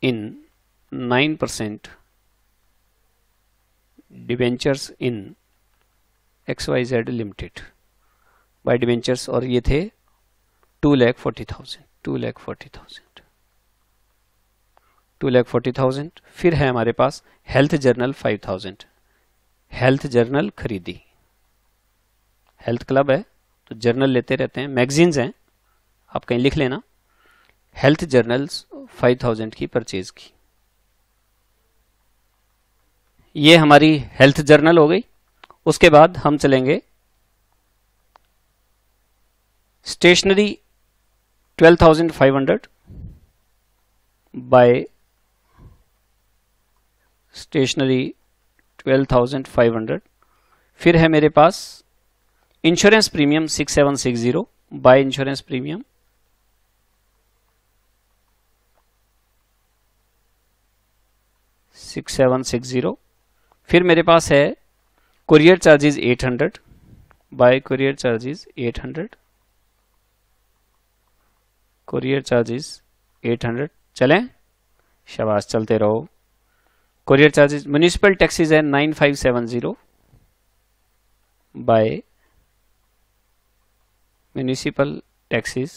in 9% debentures in XYZ limited by debentures, और ये थे 2,40,000 2,40,000। फिर है हमारे पास हेल्थ जर्नल 5,000, हेल्थ जर्नल खरीदी, हेल्थ क्लब है तो जर्नल लेते रहते हैं, मैगजीन्स हैं, आप कहीं लिख लेना, हेल्थ जर्नल्स 5,000 की परचेज की। ये हमारी हेल्थ जर्नल हो गई। उसके बाद हम चलेंगे स्टेशनरी 12,500 बाय स्टेशनरी 12,500। फिर है मेरे पास insurance premium 6760 by insurance premium 6760। फिर मेरे पास है courier charges 800 by courier charges 800, कुरियर चार्जेस 800। चलें, शाबाश, चलते रहो। कुरियर चार्जेस, म्युनिसिपल टैक्सेस है 9570 by municipal taxes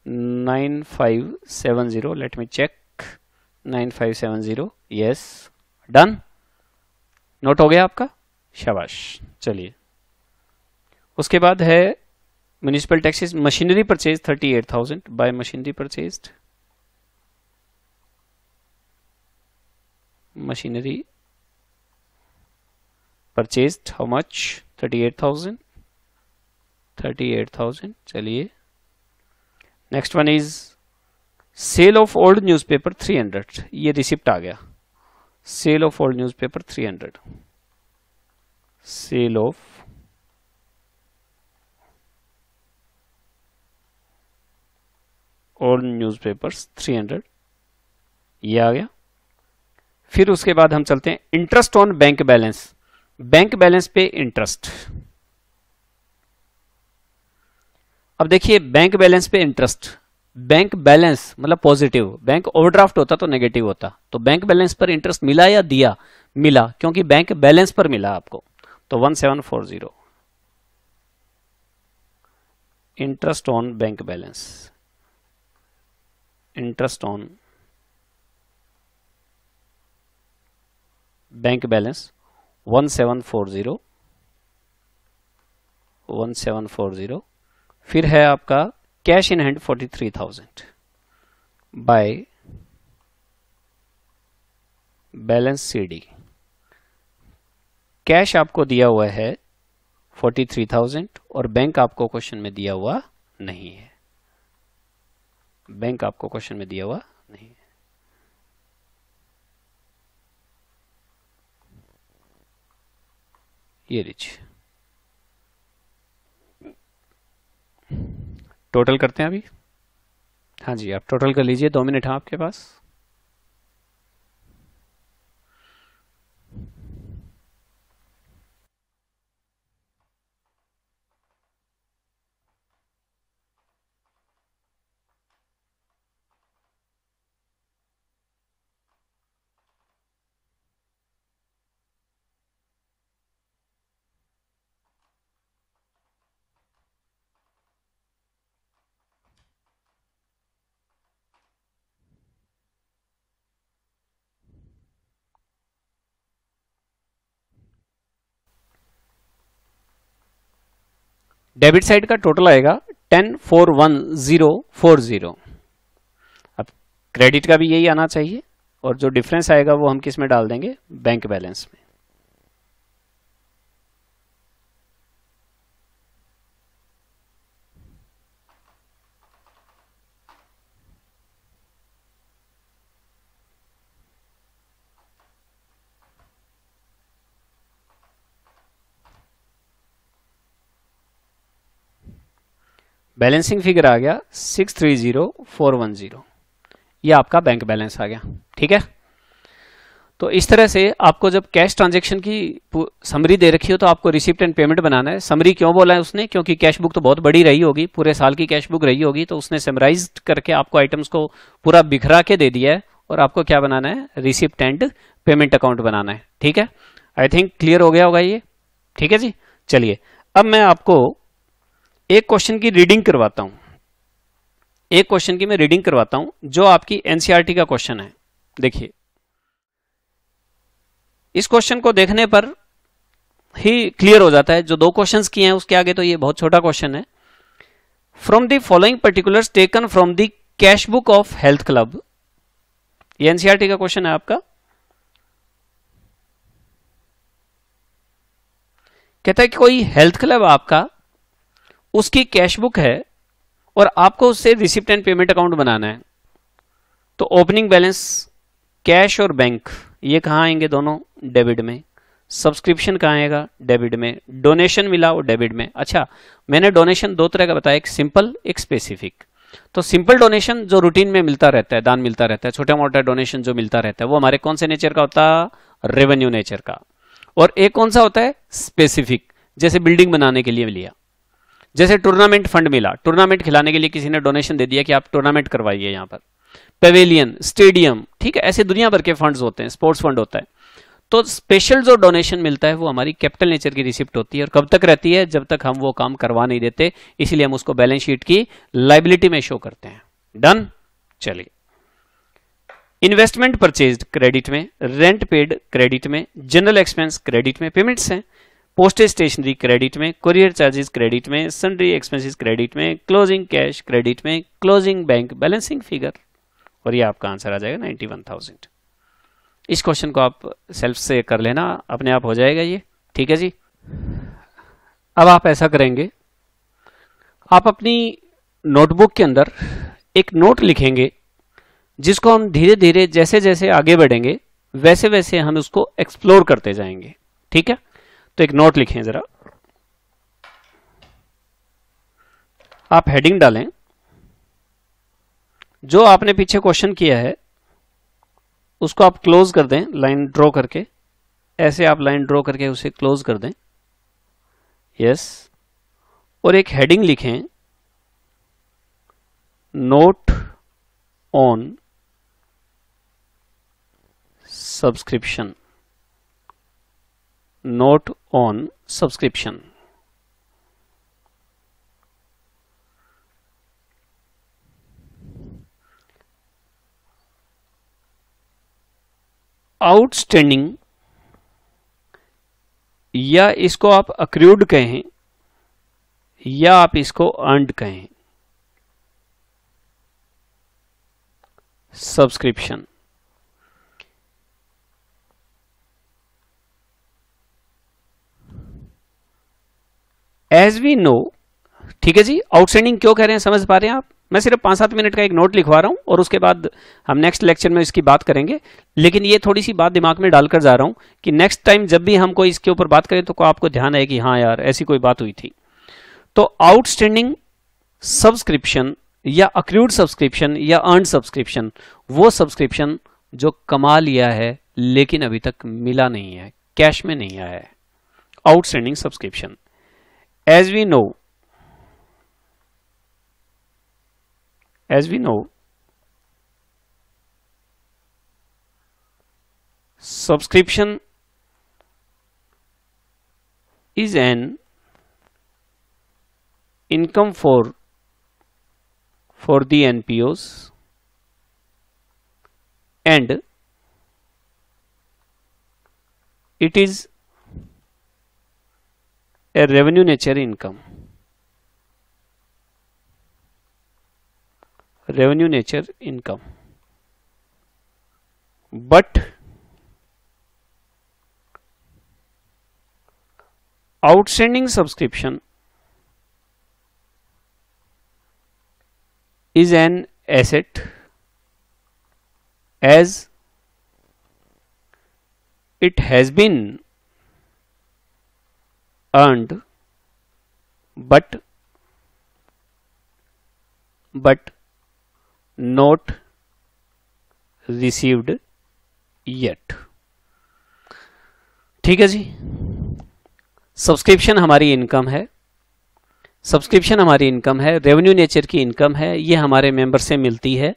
9570। Let me check, 9570, yes, done, note हो गया आपका, शाबाश। चलिए उसके बाद है municipal taxes, machinery purchase 38,000 by machinery purchased, machinery purchased how much, 38,000। चलिए next one is sale of old newspaper 300, ये रिसिप्ट आ गया, sale of old newspaper 300, sale of old newspapers 300, ये आ गया। फिर उसके बाद हम चलते हैं interest on bank balance, bank balance पे इंटरेस्ट। अब देखिए बैंक बैलेंस पे इंटरेस्ट, बैंक बैलेंस मतलब पॉजिटिव, बैंक ओवरड्राफ्ट होता तो नेगेटिव होता, तो बैंक बैलेंस पर इंटरेस्ट मिला या दिया, मिला, क्योंकि बैंक बैलेंस पर मिला आपको, तो 1740 interest on bank balance, interest on bank balance 1740। फिर है आपका cash in hand 43,000 by balance CD, cash आपको दिया हुआ है 43,000 और बैंक आपको क्वेश्चन में दिया हुआ नहीं है, बैंक आपको क्वेश्चन में दिया हुआ नहीं है। ये लीजिए, टोटल करते हैं अभी। हाँ जी, आप टोटल कर लीजिए, 2 मिनट है आपके पास। डेबिट साइड का टोटल आएगा 10,41040। अब क्रेडिट का भी यही आना चाहिए, और जो डिफरेंस आएगा वो हम किस में डाल देंगे, बैंक बैलेंस में। बैलेंसिंग फिगर आ गया 630410, ये आपका बैंक बैलेंस आ गया। ठीक है, तो इस तरह से आपको जब कैश ट्रांजैक्शन की समरी दे रखी हो तो आपको रिसिप्ट एंड पेमेंट बनाना है। समरी क्यों बोला है उसने, क्योंकि कैश बुक तो बहुत बड़ी रही होगी, पूरे साल की कैश बुक रही होगी, तो उसने समराइज करके आपको आइटम्स को पूरा बिखरा के दे दिया है और आपको क्या बनाना है, रिसिप्ट एंड पेमेंट अकाउंट बनाना है। ठीक है, आई थिंक क्लियर हो गया होगा ये। ठीक है जी, चलिए अब मैं आपको एक क्वेश्चन की रीडिंग करवाता हूं, एक क्वेश्चन की मैं रीडिंग करवाता हूं जो आपकी एनसीईआरटी का क्वेश्चन है। देखिए, इस क्वेश्चन को देखने पर ही क्लियर हो जाता है, जो दो क्वेश्चंस किए हैं उसके आगे तो ये बहुत छोटा क्वेश्चन है। From the following particulars taken from the cash book of health club, ये एनसीईआरटी का क्वेश्चन है आपका। कहता है कि कोई हेल्थ क्लब आपका, उसकी कैश बुक है और आपको उससे रिसिप्ट एंड पेमेंट अकाउंट बनाना है। तो ओपनिंग बैलेंस कैश और बैंक ये कहां आएंगे, दोनों डेबिट में। सब्सक्रिप्शन कहां आएगा, डेबिट में। डोनेशन मिला वो डेबिट में। अच्छा, मैंने डोनेशन दो तरह का बताया, एक सिंपल एक स्पेसिफिक। तो सिंपल डोनेशन जो रूटीन में मिलता रहता है, दान मिलता रहता है, छोटा मोटा डोनेशन जो मिलता रहता है, वो हमारे कौन से नेचर का होता है, रेवेन्यू नेचर का। और एक कौन सा होता है, स्पेसिफिक, जैसे बिल्डिंग बनाने के लिए लिया, जैसे टूर्नामेंट फंड मिला, टूर्नामेंट खिलाने के लिए किसी ने डोनेशन दे दिया कि आप टूर्नामेंट करवाइए यहां पर, पेवेलियन, स्टेडियम, ठीक है, ऐसे दुनिया भर के फंड्स होते हैं, स्पोर्ट्स फंड होता है। तो स्पेशल जो डोनेशन मिलता है वो हमारी कैपिटल नेचर की रिसिप्ट होती है, और कब तक रहती है, जब तक हम वो काम करवा नहीं देते, इसलिए हम उसको बैलेंस शीट की लायबिलिटी में शो करते हैं। डन, चलिए। इन्वेस्टमेंट परचेज्ड क्रेडिट में, रेंट पेड क्रेडिट में, जनरल एक्सपेंस क्रेडिट में, पेमेंट्स हैं, पोस्टेज स्टेशनरी क्रेडिट में, कुरियर चार्जेस क्रेडिट में, सन्ड्री एक्सपेंसेस क्रेडिट में, क्लोजिंग कैश क्रेडिट में, क्लोजिंग बैंक बैलेंसिंग फिगर, और ये आपका आंसर आ जाएगा 91,000। इस क्वेश्चन को आप सेल्फ से कर लेना, अपने आप हो जाएगा ये। ठीक है जी, अब आप ऐसा करेंगे, आप अपनी नोटबुक के अंदर एक नोट लिखेंगे, जिसको हम धीरे धीरे जैसे जैसे आगे बढ़ेंगे वैसे वैसे हम उसको एक्सप्लोर करते जाएंगे। ठीक है, तो एक नोट लिखें जरा, आप हेडिंग डालें, जो आपने पीछे क्वेश्चन किया है उसको आप क्लोज कर दें, लाइन ड्रॉ करके, ऐसे आप लाइन ड्रॉ करके उसे क्लोज कर दें। यस, और एक हेडिंग लिखें, note on subscription, note on subscription. Outstanding, या इसको आप अक्रूड कहें या आप इसको अर्न्ड कहें, सब्सक्रिप्शन। एज वी नो, ठीक है जी। आउटस्टैंडिंग क्यों कह रहे हैं, समझ पा रहे हैं आप? मैं सिर्फ 5-7 मिनट का एक नोट लिखवा रहा हूं और उसके बाद हम नेक्स्ट लेक्चर में इसकी बात करेंगे, लेकिन ये थोड़ी सी बात दिमाग में डालकर जा रहा हूं कि नेक्स्ट टाइम जब भी हम कोई इसके ऊपर बात करें तो आपको ध्यान है कि हाँ यार ऐसी कोई बात हुई थी। तो आउटस्टैंडिंग सब्सक्रिप्शन या अक्रूड सब्सक्रिप्शन या अर्न्ड सब्सक्रिप्शन, वो सब्सक्रिप्शन जो कमा लिया है लेकिन अभी तक मिला नहीं है, कैश में नहीं आया है, outstanding subscription. As we know, subscription is an income for the NPOs and it is a revenue nature income, revenue nature income। but outstanding subscription is an asset as it has been earned but not received yet। ठीक है जी, subscription हमारी income है, subscription हमारी income है, revenue nature की income है, ये हमारे मेंबर से मिलती है।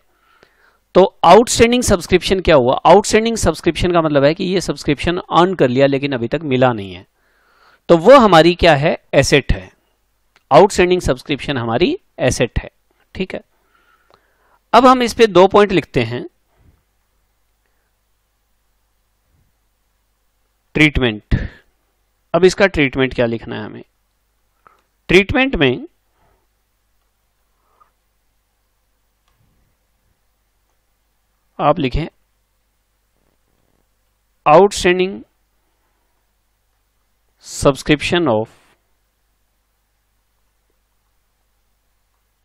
तो आउटस्टैंडिंग सब्सक्रिप्शन क्या हुआ? आउटस्टैंडिंग सब्सक्रिप्शन का मतलब है कि ये सब्सक्रिप्शन अर्न कर लिया लेकिन अभी तक मिला नहीं है, तो वो हमारी क्या है? एसेट है। आउटस्टैंडिंग सब्सक्रिप्शन हमारी एसेट है। ठीक है, अब हम इस पे 2 पॉइंट लिखते हैं। ट्रीटमेंट, अब इसका ट्रीटमेंट क्या लिखना है हमें? ट्रीटमेंट में आप लिखें outstanding subscription of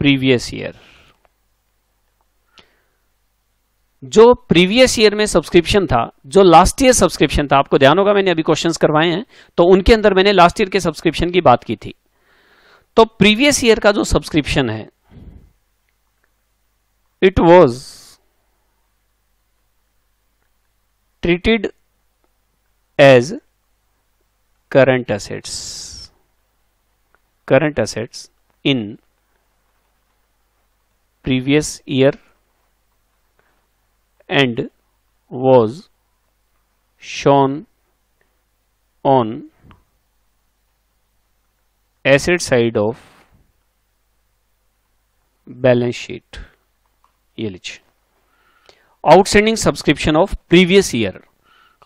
previous year. जो प्रीवियस ईयर में सब्सक्रिप्शन था, जो लास्ट ईयर सब्सक्रिप्शन था, आपको ध्यान होगा मैंने अभी क्वेश्चंस करवाए हैं तो उनके अंदर मैंने लास्ट ईयर के सब्सक्रिप्शन की बात की थी। तो प्रीवियस ईयर का जो सब्सक्रिप्शन है, it was treated as current assets, current assets in previous year and was shown on asset side of balance sheet। ये लीजिए, outstanding subscription of previous year.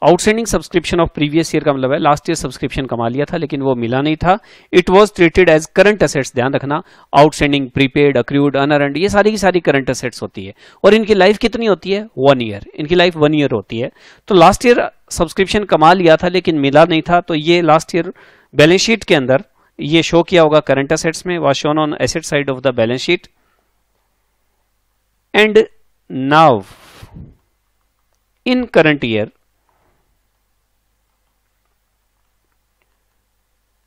Outstanding subscription of previous year का मतलब है last year subscription कमा लिया था लेकिन वो मिला नहीं था। It was treated as current assets, ध्यान रखना, आउटस्टैंडिंग, प्रीपेड, अक्रूड, अनअर्न्ड, ये सारी की सारी करंट एसेट्स होती है और इनकी लाइफ कितनी होती है? 1 ईयर। इनकी लाइफ 1 ईयर होती है। तो लास्ट ईयर सब्सक्रिप्शन कमा लिया था लेकिन मिला नहीं था, तो ये लास्ट ईयर बैलेंस शीट के अंदर ये शो किया होगा करंट एसेट्स में, was shown on asset side of the balance sheet. And now in current year,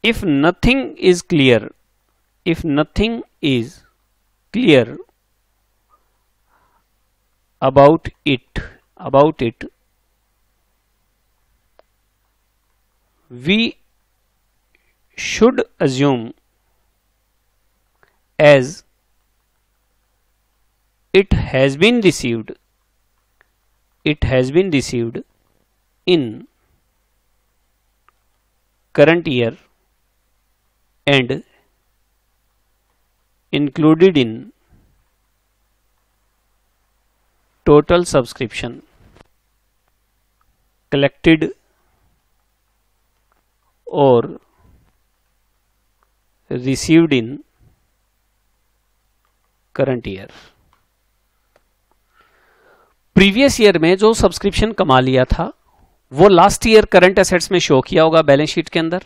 if nothing is clear, if nothing is clear about it, we should assume as it has been received in current year and included in total subscription collected or received in current year। Previous year में जो subscription कमा लिया था वो last year current assets में show किया होगा balance sheet के अंदर,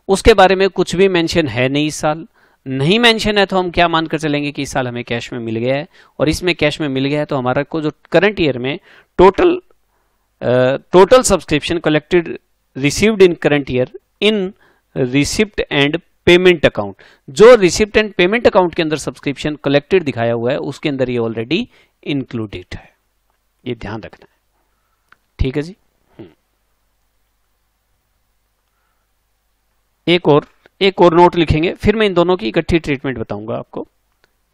उसके बारे में कुछ भी मेंशन है नहीं इस साल। नहीं मेंशन है तो हम क्या मानकर चलेंगे कि इस साल हमें कैश में मिल गया है, और इसमें कैश में मिल गया है तो हमारा को जो करंट ईयर में total subscription collected received in current year in receipt and payment account, जो रिसिप्ट एंड पेमेंट अकाउंट के अंदर सब्सक्रिप्शन कलेक्टेड दिखाया हुआ है उसके अंदर ये ऑलरेडी इंक्लूडेड है, ये ध्यान रखना है। ठीक है जी। एक और नोट लिखेंगे, फिर मैं इन दोनों की इकट्ठी ट्रीटमेंट बताऊंगा आपको।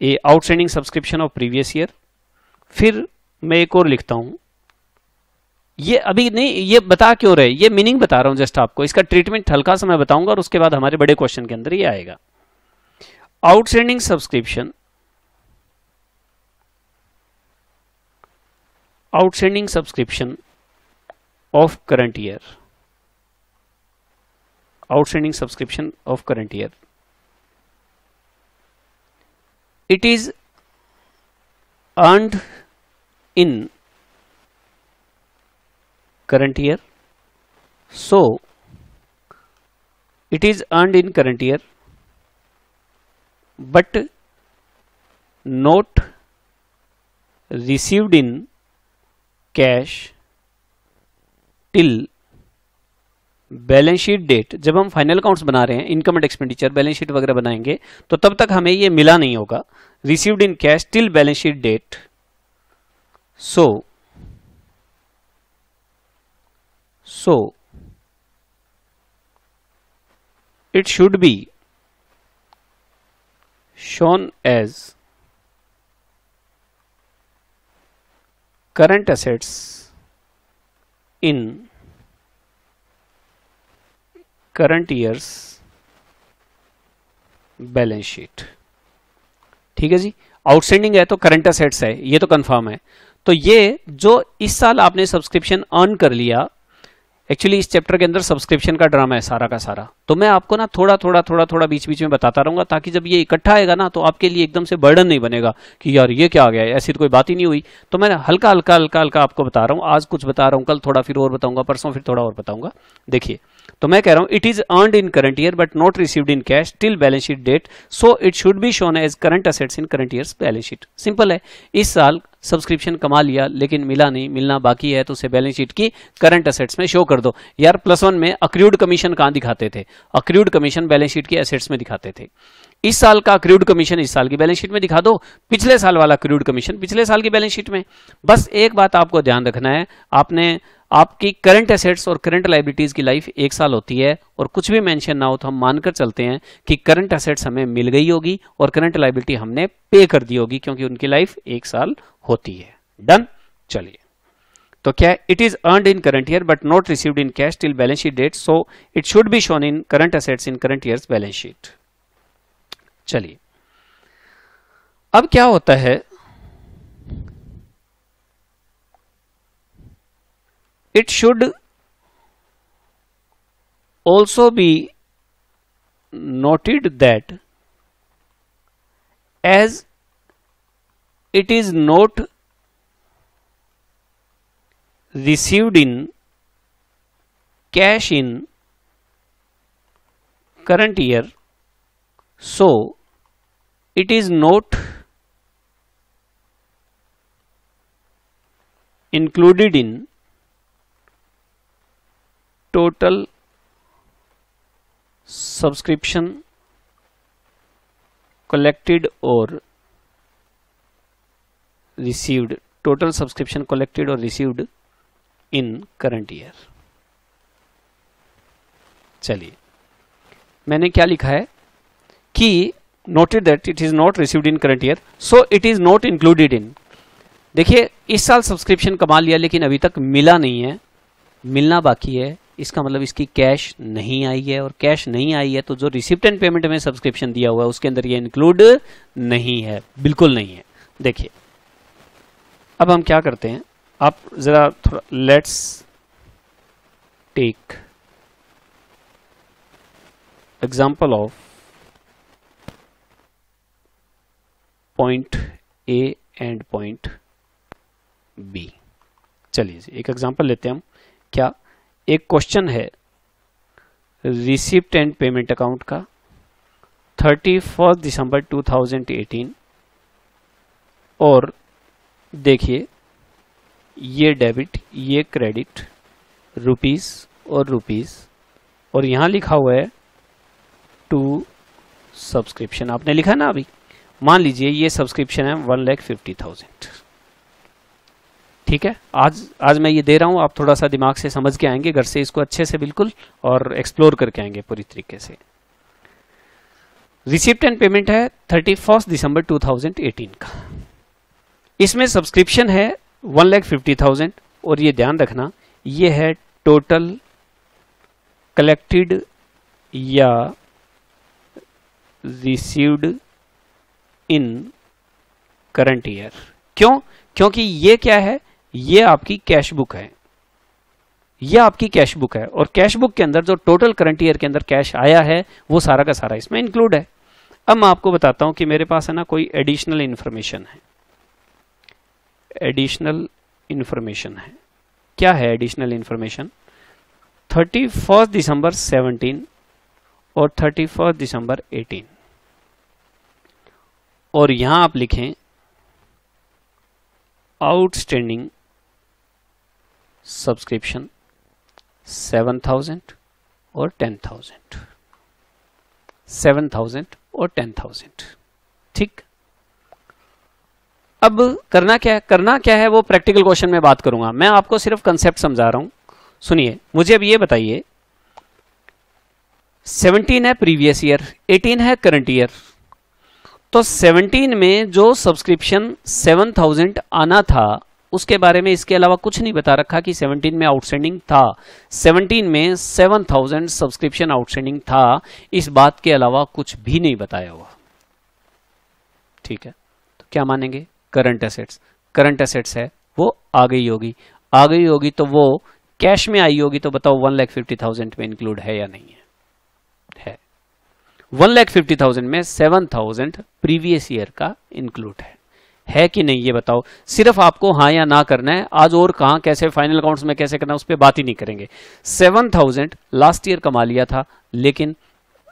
ये outstanding subscription of previous year, फिर मैं एक और लिखता हूं, ये अभी नहीं, ये बता क्यों रहे, ये मीनिंग बता रहा हूं जस्ट आपको, इसका ट्रीटमेंट हल्का सा मैं बताऊंगा और उसके बाद हमारे बड़े क्वेश्चन के अंदर ये आएगा। Outstanding subscription of current year, outstanding subscription of current year, it is earned in current year, so it is earned in current year but not received in cash till balance sheet date. जब हम final accounts बना रहे हैं, income and expenditure, balance sheet वगैरह बनाएंगे, तो तब तक हमें ये मिला नहीं होगा। Received in cash till balance sheet date, so it should be shown as current assets in current year's balance sheet. ठीक है जी, आउटस्टैंडिंग है तो करंट असेट्स है, ये तो कंफर्म है। तो ये जो इस साल आपने सब्सक्रिप्शन अर्न कर लिया, एक्चुअली इस चैप्टर के अंदर सब्सक्रिप्शन का ड्रामा है सारा का सारा, तो मैं आपको ना थोड़ा थोड़ा बीच बीच में बताता रहूंगा, ताकि जब ये इकट्ठा आएगा ना तो आपके लिए एकदम से बर्डन नहीं बनेगा कि यार ये क्या आ गया, ऐसी तो कोई बात ही नहीं हुई। तो मैं हल्का हल्का आपको बता रहा हूँ, आज कुछ बता रहा हूँ, कल थोड़ा फिर और बताऊंगा, परसों फिर थोड़ा और बताऊंगा। देखिए, तो मैं कह रहा हूं it is earned in current year but not received in cash till balance sheet date, so it should be shown as current assets in current years balance sheet. Simple है, इस साल सब्सक्रिप्शन कमा लिया लेकिन मिला नहीं, मिलना बाकी है, तो उसे बैलेंस शीट की करंट असेट्स में शो कर दो। यार +1 में अक्रूड कमीशन कहां दिखाते थे? अक्रूड कमीशन बैलेंस शीट की एसेट्स में दिखाते थे। इस साल का अक्रूड कमीशन इस साल की बैलेंस शीट में दिखा दो, पिछले साल वाला अक्रूड कमीशन पिछले साल की बैलेंस शीट में। बस एक बात आपको ध्यान रखना है, आपकी करंट एसेट्स और करंट लायबिलिटीज की लाइफ 1 साल होती है, और कुछ भी मेंशन ना हो तो हम मानकर चलते हैं कि करंट एसेट्स हमें मिल गई होगी और करंट लायबिलिटी हमने पे कर दी होगी, क्योंकि उनकी लाइफ 1 साल होती है। डन। चलिए, तो क्या, it is earned in current year but not received in cash till balance sheet date, so it should be shown in current assets in current years balance sheet. चलिए, अब क्या होता है, it should also be noted that as it is not received in cash in current year, so it is not included in total subscription collected or received, total subscription collected or received in current year। चलिए, मैंने क्या लिखा है कि noted that it is not received in current year, so it is not included in। देखिए, इस साल subscription कमा लिया लेकिन अभी तक मिला नहीं है, मिलना बाकी है, इसका मतलब इसकी कैश नहीं आई है, और कैश नहीं आई है तो जो रिसिप्ट एंड पेमेंट में सब्सक्रिप्शन दिया हुआ है उसके अंदर ये इंक्लूड नहीं है, बिल्कुल नहीं है। देखिए, अब हम क्या करते हैं, आप जरा थोड़ा let's take example of point A and point B. चलिए, एक एग्जांपल लेते हैं हम। क्या, एक क्वेश्चन है रिसिप्ट एंड पेमेंट अकाउंट का 31 दिसंबर 2018, और देखिए ये डेबिट, ये क्रेडिट, रुपीस और रुपीस, और यहां लिखा हुआ है टू सब्सक्रिप्शन। आपने लिखा ना अभी, मान लीजिए ये सब्सक्रिप्शन है 1,50,000। ठीक है, आज मैं ये दे रहा हूं, आप थोड़ा सा दिमाग से समझ के आएंगे घर से इसको अच्छे से बिल्कुल, और एक्सप्लोर करके आएंगे पूरी तरीके से। रिसिप्ट एंड पेमेंट है 31 दिसंबर 2018 का, इसमें सब्सक्रिप्शन है 1,50,000, और ये ध्यान रखना ये है टोटल कलेक्टेड या रिसीव्ड इन करंट ईयर। क्यों? क्योंकि ये क्या है, ये आपकी कैश बुक है, ये आपकी कैश बुक है, और कैश बुक के अंदर जो टोटल करंट ईयर के अंदर कैश आया है वो सारा का सारा इसमें इंक्लूड है। अब मैं आपको बताता हूं कि मेरे पास है ना कोई एडिशनल इंफॉर्मेशन है, एडिशनल इंफॉर्मेशन है। क्या है एडिशनल इंफॉर्मेशन, 31 दिसंबर 17 और 31 दिसंबर 18, और यहां आप लिखें आउटस्टैंडिंग सब्सक्रिप्शन 7,000 और 10,000, 7,000 और 10,000। ठीक, अब करना क्या है वो प्रैक्टिकल क्वेश्चन में बात करूंगा, मैं आपको सिर्फ कंसेप्ट समझा रहा हूं। सुनिए, मुझे अब ये बताइए, 17 है प्रीवियस ईयर, 18 है करंट ईयर, तो 17 में जो सब्सक्रिप्शन 7,000 आना था उसके बारे में इसके अलावा कुछ नहीं बता रखा कि 17 में आउटस्टैंडिंग था, 17 में 7,000 सब्सक्रिप्शन आउटस्टैंडिंग था, इस बात के अलावा कुछ भी नहीं बताया हुआ। ठीक है, तो क्या मानेंगे, करंट एसेट्स, करंट एसेट्स है वो आ गई होगी, तो वो कैश में आई होगी, तो बताओ 1,50,000 में इंक्लूड है या नहीं है? 1,50,000 में 7,000 प्रीवियस ईयर का इंक्लूड है कि नहीं, ये बताओ। सिर्फ आपको हाँ या ना करना है, आज और कहां कैसे फाइनल अकाउंट्स में कैसे करना है उस पर बात ही नहीं करेंगे। 7,000 लास्ट ईयर कमा लिया था लेकिन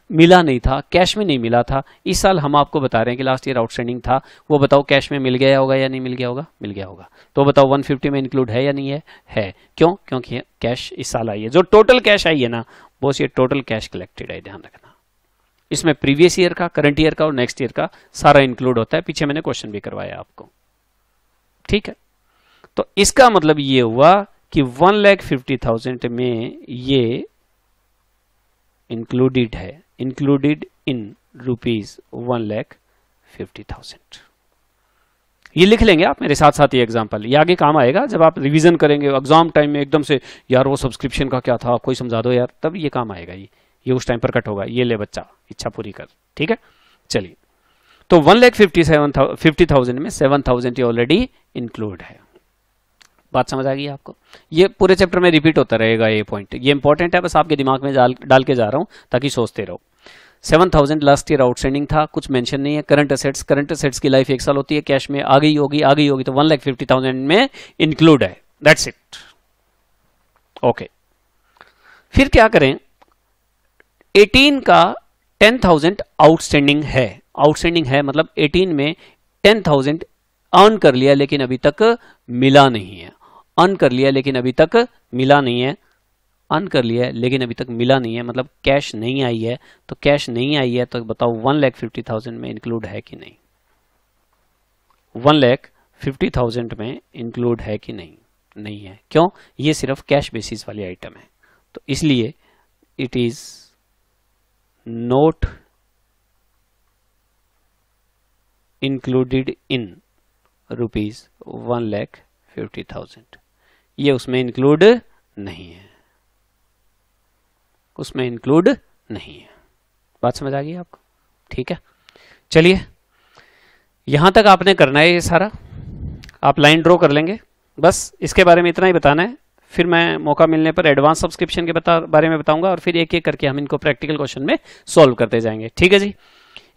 मिला नहीं था, कैश में नहीं मिला था, इस साल हम आपको बता रहे हैं कि लास्ट ईयर आउटस्टैंडिंग था, वो बताओ कैश में मिल गया होगा या नहीं मिल गया होगा? मिल गया होगा, तो बताओ 150 में इंक्लूड है या नहीं है? क्यों? क्योंकि कैश इस साल आई है, जो टोटल कैश आई है ना बॉस, ये टोटल कैश कलेक्टेड है, ध्यान रखना। इसमें प्रीवियस ईयर का, करंट ईयर का और नेक्स्ट ईयर का सारा इंक्लूड होता है, पीछे मैंने क्वेश्चन भी करवाया आपको। ठीक है, तो इसका मतलब ये हुआ कि 1,50,000 में ये इंक्लूडेड है, इंक्लूडेड इन ₹1,50,000। ये लिख लेंगे आप मेरे साथ साथ, ये एग्जांपल ये आगे काम आएगा जब आप रिवीजन करेंगे एग्जाम टाइम में, एकदम से यार वो सब्सक्रिप्शन का क्या था कोई समझा दो यार, तब ये काम आएगा, ये उस टाइम पर कट होगा। ये ले बच्चा, इच्छा पूरी कर। ठीक है, चलिए, तो 1,50,000 में 7,000 ऑलरेडी इंक्लूड है। बात समझ आ गई आपको? ये पूरे चैप्टर में रिपीट होता रहेगा ये पॉइंट, ये इंपॉर्टेंट है, बस आपके दिमाग में डाल के जा रहा हूं ताकि सोचते रहो। 7,000 लास्ट ईयर आउटस्टैंडिंग था, कुछ मेंशन नहीं है। करंट एसेट्स की लाइफ 1 साल होती है, कैश में आ गई होगी, तो 1,50,000 में इंक्लूड है, दैट्स इट। ओके, फिर क्या करें, 18 का 10,000 आउटस्टैंडिंग है, मतलब 18 में 10,000 अर्न कर लिया लेकिन अभी तक मिला नहीं है, अर्न कर लिया लेकिन अभी तक मिला नहीं है, अर्न कर लिया है लेकिन अभी तक मिला नहीं है, मतलब कैश नहीं आई है। तो कैश नहीं आई है तो बताओ 1,50,000 में इंक्लूड है कि नहीं? 1,50,000 में इंक्लूड है कि नहीं? नहीं है। क्यों? ये सिर्फ कैश बेसिस वाली आइटम है, तो इसलिए it is not included in ₹1,50,000। ये उसमें इंक्लूड नहीं है, उसमें इंक्लूड नहीं है। बात समझ आ गई आपको? ठीक है, चलिए यहां तक आपने करना है, ये सारा आप लाइन ड्रॉ कर लेंगे, बस इसके बारे में इतना ही बताना है। फिर मैं मौका मिलने पर एडवांस सब्सक्रिप्शन के बारे में बताऊंगा और फिर एक एक करके हम इनको प्रैक्टिकल क्वेश्चन में सॉल्व करते जाएंगे। ठीक है जी,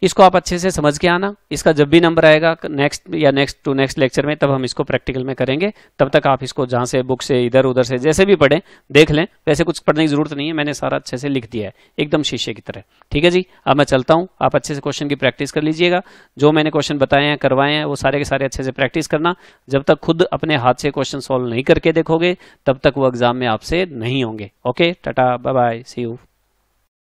इसको आप अच्छे से समझ के आना। इसका जब भी नंबर आएगा नेक्स्ट लेक्चर में, तब हम इसको प्रैक्टिकल में करेंगे। तब तक आप इसको जहां से बुक से इधर उधर से जैसे भी पढ़ें देख लें, वैसे कुछ पढ़ने की जरूरत नहीं है, मैंने सारा अच्छे से लिख दिया है एकदम शीशे की तरह। ठीक है जी, अब मैं चलता हूं, आप अच्छे से क्वेश्चन की प्रैक्टिस कर लीजिएगा। जो मैंने क्वेश्चन बताए हैं करवाए हैं वो सारे के सारे अच्छे से प्रैक्टिस करना। जब तक खुद अपने हाथ से क्वेश्चन सॉल्व नहीं करके देखोगे तब तक वो एग्जाम में आपसे नहीं होंगे। Okay, tata, bye bye, see you.